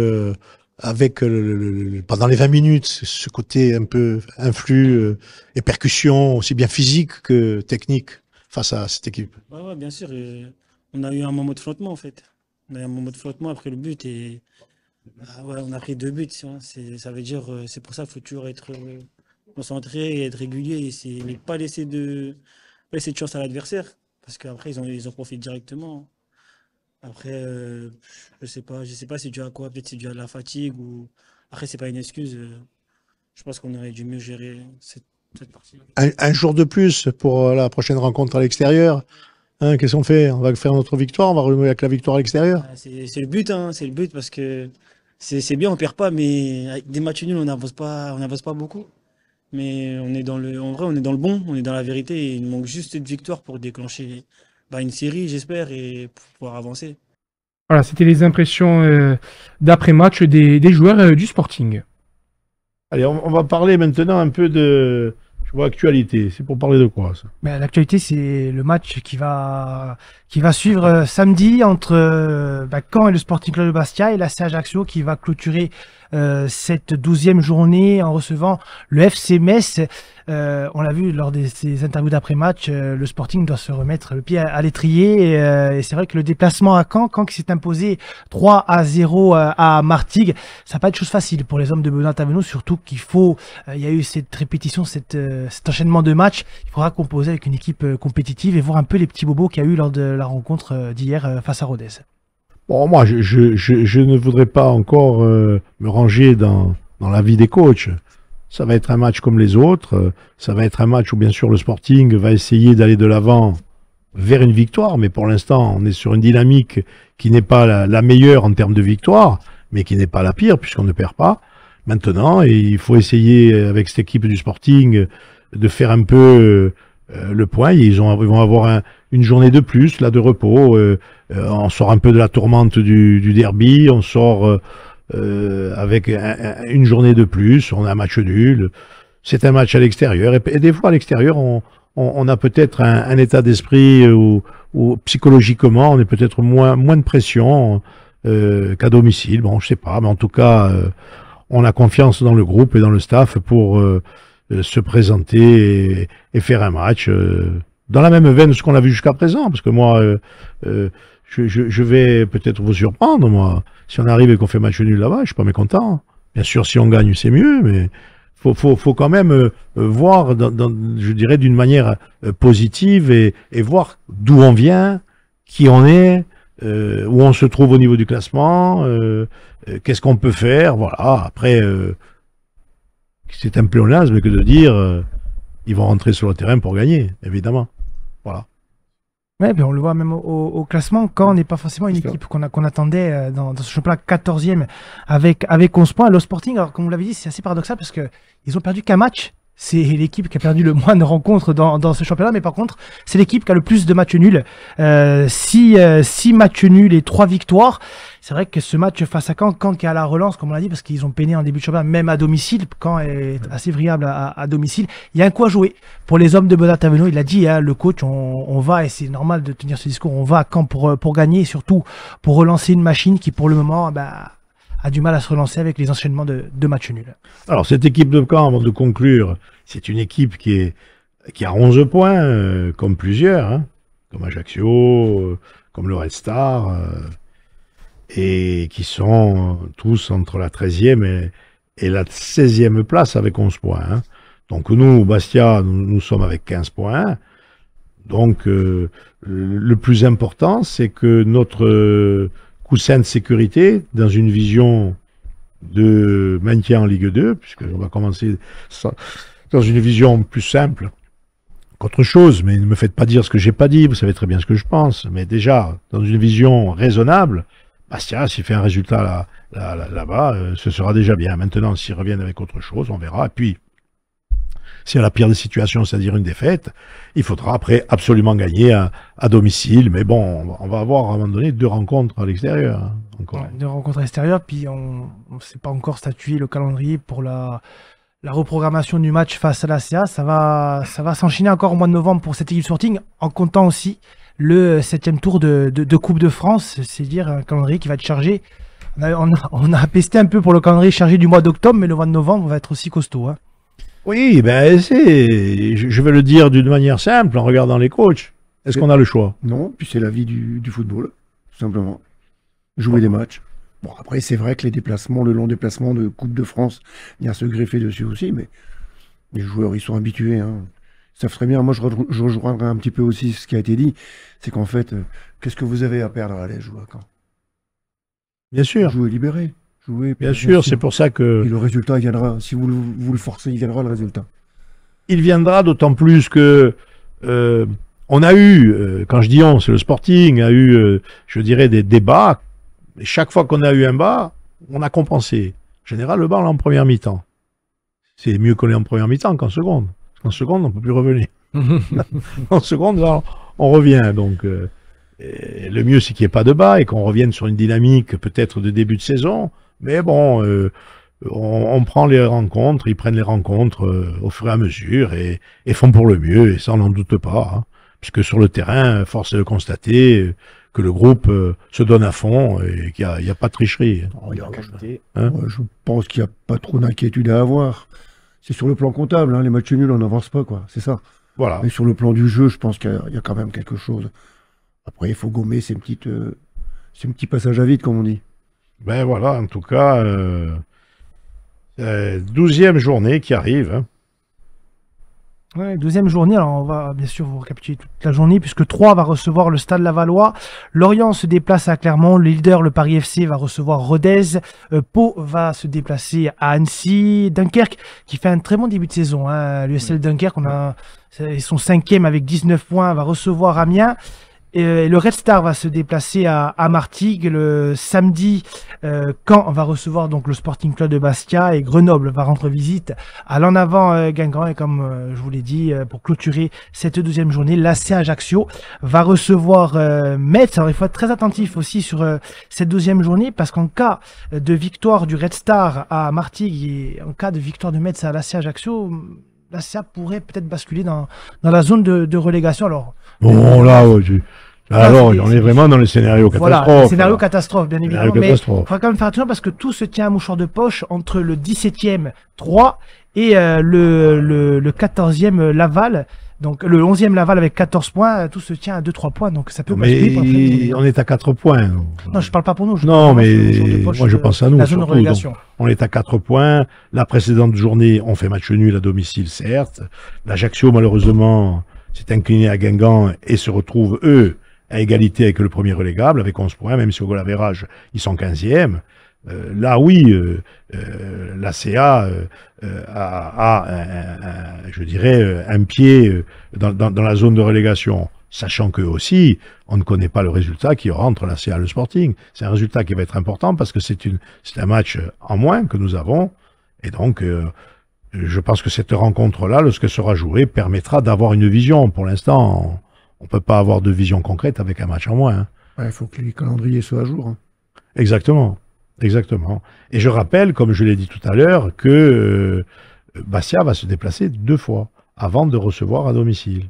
pendant les 20 minutes, ce côté un peu influx et percussion, aussi bien physique que technique, face à cette équipe. Ouais, bien sûr. On a eu un moment de flottement, en fait. On a eu un moment de flottement après le but et on a pris 2 buts. Ça veut dire, c'est pour ça qu'il faut toujours être concentré et être régulier et ne pas laisser de chance à l'adversaire parce qu'après, ils en profitent directement. Après, je sais pas c'est dû à quoi, peut-être c'est dû à la fatigue ou après c'est pas une excuse. Je pense qu'on aurait dû mieux gérer cette partie. Un jour de plus pour la prochaine rencontre à l'extérieur. Hein, qu'est-ce qu'on fait? On va faire notre victoire, on va renouer avec la victoire à l'extérieur. C'est le but, hein, c'est le but parce que c'est bien, on perd pas, mais avec des matchs nuls, on n'avance pas beaucoup. Mais en vrai, on est dans le bon, on est dans la vérité. Et il nous manque juste une victoire pour déclencher une série, j'espère, et pour pouvoir avancer. Voilà, c'était les impressions d'après-match des joueurs du Sporting. Allez, on va parler maintenant un peu de actualité. C'est pour parler de quoi, ça? L'actualité, c'est le match qui va suivre samedi entre Caen et le Sporting Club de Bastia et l'AC Ajaccio qui va clôturer cette 12e journée en recevant le FC Metz. On l'a vu lors de ces interviews d'après-match, le Sporting doit se remettre le pied à l'étrier et c'est vrai que le déplacement à Caen qui s'est imposé 3-0 à Martigues, ça va pas être chose facile pour les hommes de Benoît Taveno, surtout qu'il il y a eu cette répétition, cet enchaînement de matchs. Il faudra composer avec une équipe compétitive et voir un peu les petits bobos qu'il y a eu lors de la rencontre d'hier face à Rodez. Bon, moi, je ne voudrais pas encore me ranger dans la vie des coachs. Ça va être un match comme les autres. Ça va être un match où, bien sûr, le Sporting va essayer d'aller de l'avant vers une victoire. Mais pour l'instant, on est sur une dynamique qui n'est pas la meilleure en termes de victoire, mais qui n'est pas la pire, puisqu'on ne perd pas. Maintenant, il faut essayer, avec cette équipe du Sporting, de faire un peu le point. Ils vont avoir une journée de plus, là, de repos. On sort un peu de la tourmente du derby, on sort avec une journée de plus, on a un match nul. C'est un match à l'extérieur. Et des fois, à l'extérieur, on a peut-être un état d'esprit où psychologiquement, on est peut-être moins de pression qu'à domicile. Bon, je sais pas, mais en tout cas, on a confiance dans le groupe et dans le staff pour se présenter et faire un match dans la même veine de ce qu'on a vu jusqu'à présent. Parce que moi, je vais peut-être vous surprendre, moi. Si on arrive et qu'on fait match nul là-bas, je suis pas mécontent. Bien sûr, si on gagne, c'est mieux, mais faut quand même voir, je dirais, d'une manière positive et voir d'où on vient, qui on est, où on se trouve au niveau du classement, qu'est-ce qu'on peut faire, voilà. Après, c'est un pléonasme que de dire ils vont rentrer sur le terrain pour gagner, évidemment. Voilà. Ouais, on le voit même au classement, quand on n'est pas forcément une équipe qu'on attendait dans ce championnat 14e avec 11 points. Le Sporting, alors comme vous l'avez dit, c'est assez paradoxal parce que ils ont perdu qu'un match c'est l'équipe qui a perdu le moins de rencontres dans ce championnat, mais par contre, c'est l'équipe qui a le plus de matchs nuls. 6 matchs nuls et 3 victoires. C'est vrai que ce match face à Caen qui est à la relance, comme on l'a dit, parce qu'ils ont peiné en début de championnat, même à domicile. Caen est assez friable à domicile. Il y a un coup à jouer pour les hommes de Benoît Taverneau. Il a dit, hein, le coach, on va, et c'est normal de tenir ce discours, on va à Caen pour gagner, et surtout pour relancer une machine qui, pour le moment, a du mal à se relancer avec les enchaînements de matchs nuls. Alors, cette équipe de Caen, avant de conclure, c'est une équipe qui a 11 points, comme plusieurs, hein, comme Ajaccio, comme le Red Star, et qui sont tous entre la 13e et la 16e place avec 11 points. Hein. Donc nous, Bastia, nous sommes avec 15 points. Donc le plus important, c'est que notre coussin de sécurité, dans une vision de maintien en Ligue 2, puisqu'on va commencer dans une vision plus simple qu'autre chose, mais ne me faites pas dire ce que j'ai pas dit, vous savez très bien ce que je pense, mais déjà, dans une vision raisonnable, Bastia, s'il fait un résultat là-bas, ce sera déjà bien. Maintenant, s'ils reviennent avec autre chose, on verra. Et puis, si à la pire des situations, c'est-à-dire une défaite, il faudra après absolument gagner à domicile. Mais bon, on va avoir à un moment donné 2 rencontres à l'extérieur. Hein, encore. Ouais, 2 rencontres à l'extérieur, puis on ne sait pas encore statuer le calendrier pour la reprogrammation du match face à la CA. Ça va s'enchaîner encore au mois de novembre pour cette équipe Sporting, en comptant aussi le 7e tour de Coupe de France, c'est dire un calendrier qui va être chargé. On a pesté un peu pour le calendrier chargé du mois d'octobre, mais le mois de novembre va être aussi costaud. Hein. Oui, je vais le dire d'une manière simple, en regardant les coachs. Est-ce qu'on a le choix? Non, puis c'est la vie du football, tout simplement. Jouer des matchs. Bon, après, c'est vrai que les déplacements, le long déplacement de Coupe de France, il y a se greffer dessus aussi, mais les joueurs, ils sont habitués, hein. Ça ferait bien. Moi, je rejoindrai un petit peu aussi ce qui a été dit. C'est qu'en fait, qu'est-ce que vous avez à perdre à aller jouer à Caen? Bien sûr. Jouer libéré. Jouer. Bien sûr, c'est pour ça que. Et le résultat, il viendra. Si vous le forcez, il viendra le résultat. Il viendra d'autant plus que on a eu, quand je dis on, c'est le Sporting, a eu, je dirais, des débats. Et chaque fois qu'on a eu un bas, on a compensé. En général, le bas, on l'a en première mi-temps. C'est mieux qu'on l'ait en première mi-temps qu'en seconde. En seconde, on ne peut plus revenir. En seconde, là, on revient. Donc, le mieux, c'est qu'il n'y ait pas de bas et qu'on revienne sur une dynamique peut-être de début de saison. Mais bon, on prend les rencontres, ils prennent les rencontres au fur et à mesure et font pour le mieux. Et ça, on n'en doute pas. Hein, puisque sur le terrain, force est de constater que le groupe se donne à fond et qu'il n'y a pas de tricherie. Hein, je pense qu'il n'y a pas trop d'inquiétude à avoir. C'est sur le plan comptable, hein, les matchs nuls, on n'avance pas, quoi. C'est ça. Voilà. Mais sur le plan du jeu, je pense qu'il y a quand même quelque chose. Après, il faut gommer ces petits passages à vide, comme on dit. Ben voilà, en tout cas, 12e journée qui arrive. Hein. Ouais, 12e journée, alors on va bien sûr vous récapituler toute la journée, puisque 3 va recevoir le Stade Lavallois, Lorient se déplace à Clermont, le leader, le Paris FC, va recevoir Rodez, Pau va se déplacer à Annecy, Dunkerque, qui fait un très bon début de saison, hein. L'USL Dunkerque, ils sont 5e avec 19 points, va recevoir Amiens, et le Red Star va se déplacer à Martigues le samedi. Caen va recevoir donc le Sporting Club de Bastia et Grenoble va rendre visite à l'en avant Guingamp. Et comme je vous l'ai dit, pour clôturer cette 12e journée, l'AC Ajaccio va recevoir Metz. Alors il faut être très attentif aussi sur cette 12e journée parce qu'en cas de victoire du Red Star à Martigues et en cas de victoire de Metz à l'AC Ajaccio, l'AC pourrait peut-être basculer dans la zone de relégation. Alors bon, là, alors, on est vraiment dans le scénario catastrophe. Voilà, le scénario catastrophe, bien évidemment. Mais il faudra quand même faire attention parce que tout se tient à mouchoir de poche entre le 17e 3 et le 14e Laval. Donc le 11e Laval avec 14 points, tout se tient à 2-3 points. Donc ça peut basculer. Mais on est à 4 points. Non, je parle pas pour nous. Non, mais moi je pense à nous. La zone de relégation. On est à 4 points. La précédente journée, on fait match nul à domicile, certes. L'Ajaccio, malheureusement, s'est incliné à Guingamp et se retrouve, eux, à égalité avec le premier relégable, avec 11 points, même si au goal average, ils sont 15e. Là, oui, la CA je dirais, un pied dans la zone de relégation, sachant que aussi, on ne connaît pas le résultat qu'il y aura entre la CA et le Sporting. C'est un résultat qui va être important parce que c'est un match en moins que nous avons, et donc je pense que cette rencontre-là, lorsqu'elle sera jouée, permettra d'avoir une vision. Pour l'instant, on ne peut pas avoir de vision concrète avec un match en moins. Hein. Il faut que les calendriers soient à jour. Hein. Exactement. Exactement. Et je rappelle, comme je l'ai dit tout à l'heure, que Bastia va se déplacer 2 fois avant de recevoir à domicile.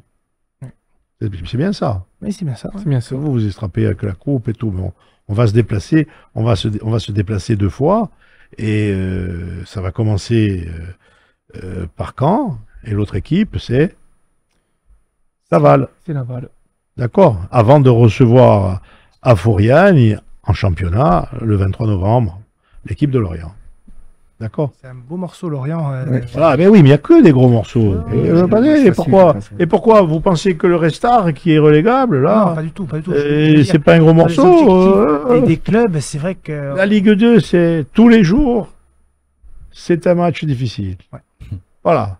C'est bien ça. Oui, c'est bien ça. C'est bien ça. Vous estrapez avec la coupe et tout. Mais on va se déplacer. On va se déplacer 2 fois. Et ça va commencer par Caen. Et l'autre équipe, c'est Laval. C'est Laval. D'accord. Avant de recevoir à Fouriane, en championnat, le 23 novembre, l'équipe de Lorient. D'accord. C'est un beau morceau, Lorient. Voilà, mais oui, mais il n'y a que des gros morceaux. Ouais, et pourquoi vous pensez que le Restart, qui est relégable, là, non, pas du tout, pas du tout. C'est pas un gros morceau. Des clubs, c'est vrai que... La Ligue 2, c'est tous les jours, c'est un match difficile. Ouais. Voilà.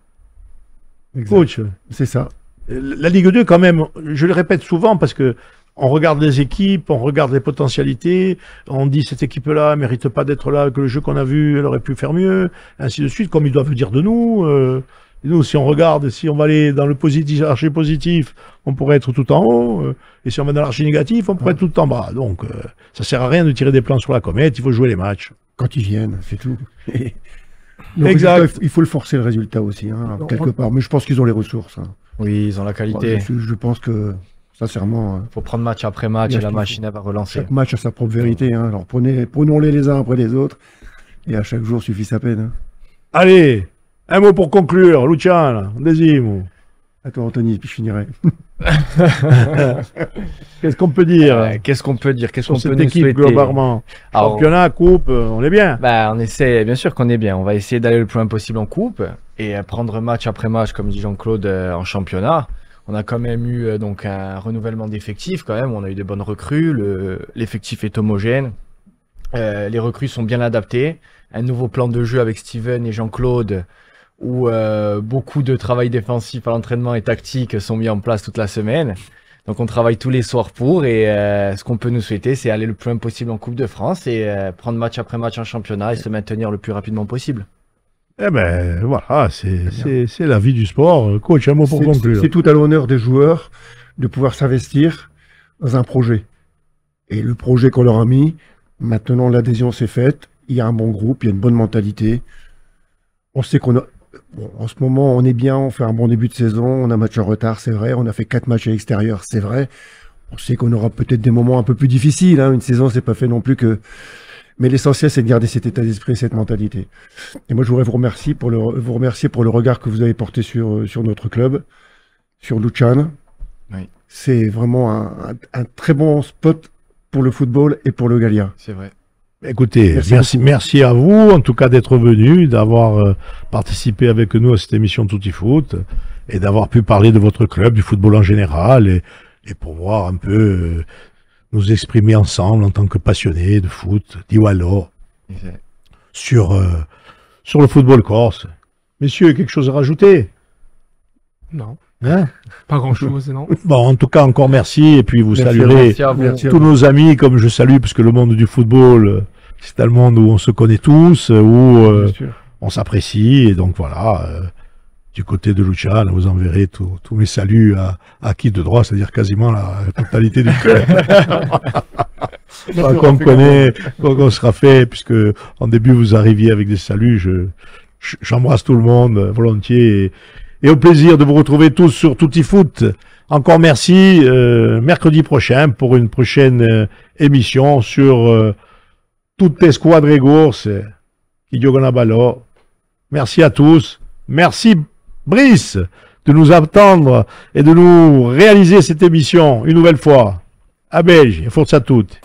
Exact. Coach. C'est ça. La Ligue 2, quand même, je le répète souvent parce que on regarde les équipes, on regarde les potentialités, on dit cette équipe-là ne mérite pas d'être là, que le jeu qu'on a vu, elle aurait pu faire mieux, ainsi de suite, comme ils doivent dire de nous. Nous, si on regarde, si on va aller dans le positif, l'archi positif, on pourrait être tout en haut, et si on va dans l'archi négatif, on pourrait être tout en bas. Donc, ça sert à rien de tirer des plans sur la comète, il faut jouer les matchs. Quand ils viennent, c'est tout. Exact. Résultat, il faut le forcer le résultat aussi, hein, quelque part. Mais je pense qu'ils ont les ressources. Hein. Oui, ils ont la qualité. Je pense que, sincèrement... Il faut prendre match après match et la machine elle va relancer. Chaque match a sa propre vérité. Hein. Alors prenons-les les uns après les autres. Et à chaque jour suffit sa peine. Hein. Allez, un mot pour conclure. Luciano, Desimo. À toi, Anthony, puis je finirai. Qu'est-ce qu'on peut dire Qu'est-ce qu'on peut dire Qu'est-ce sur qu'on peut cette nous équipe souhaiter globalement? Championnat, coupe, on est bien. On essaie, bien sûr qu'on est bien. On va essayer d'aller le plus loin possible en coupe et prendre match après match, comme dit Jean-Claude, en championnat. On a quand même eu donc un renouvellement d'effectifs quand même. On a eu de bonnes recrues. L'effectif est homogène. Les recrues sont bien adaptées. Un nouveau plan de jeu avec Steven et Jean-Claude où beaucoup de travail défensif à l'entraînement et tactique sont mis en place toute la semaine. Donc on travaille tous les soirs et ce qu'on peut nous souhaiter, c'est aller le plus loin possible en Coupe de France et prendre match après match en championnat et se maintenir le plus rapidement possible. Eh ben voilà, c'est la vie du sport. Coach, un mot pour conclure. C'est tout à l'honneur des joueurs de pouvoir s'investir dans un projet. Et le projet qu'on leur a mis, maintenant l'adhésion s'est faite, il y a un bon groupe, il y a une bonne mentalité. On sait qu'on a... Bon, en ce moment, on est bien, on fait un bon début de saison, on a un match en retard, c'est vrai, on a fait 4 matchs à l'extérieur, c'est vrai. On sait qu'on aura peut-être des moments un peu plus difficiles, hein. Une saison, c'est pas fait non plus que... Mais l'essentiel, c'est de garder cet état d'esprit, cette mentalité. Et moi, je voudrais vous remercier pour le regard que vous avez porté sur notre club, sur Luciano. Oui. C'est vraiment un très bon spot pour le football et pour le Gallia. C'est vrai. Écoutez, merci à vous, en tout cas d'être venu, d'avoir participé avec nous à cette émission Tutti Foot et d'avoir pu parler de votre club, du football en général et pour voir un peu nous exprimer ensemble en tant que passionnés de foot, d'Iwalo, sur le football corse. Messieurs, quelque chose à rajouter? Non. Hein? Pas grand-chose, non. Bon, en tout cas, encore merci, et puis vous saluerez tous nos amis, comme je salue, parce que le monde du football, c'est un monde où on se connaît tous, où on s'apprécie, et donc voilà, du côté de Luciano, vous enverrez tous mes saluts à qui de droit, c'est-à-dire quasiment la totalité du club. Qu'on connaît, qu'on sera fait, puisque en début vous arriviez avec des saluts, j'embrasse tout le monde volontiers, et au plaisir de vous retrouver tous sur Tutti Foot. Encore merci, mercredi prochain pour une prochaine émission sur tutte squadre corse qui giocano a ballo. Merci à tous. Merci Brice de nous attendre et de nous réaliser cette émission une nouvelle fois. A Belge, forza a tutti.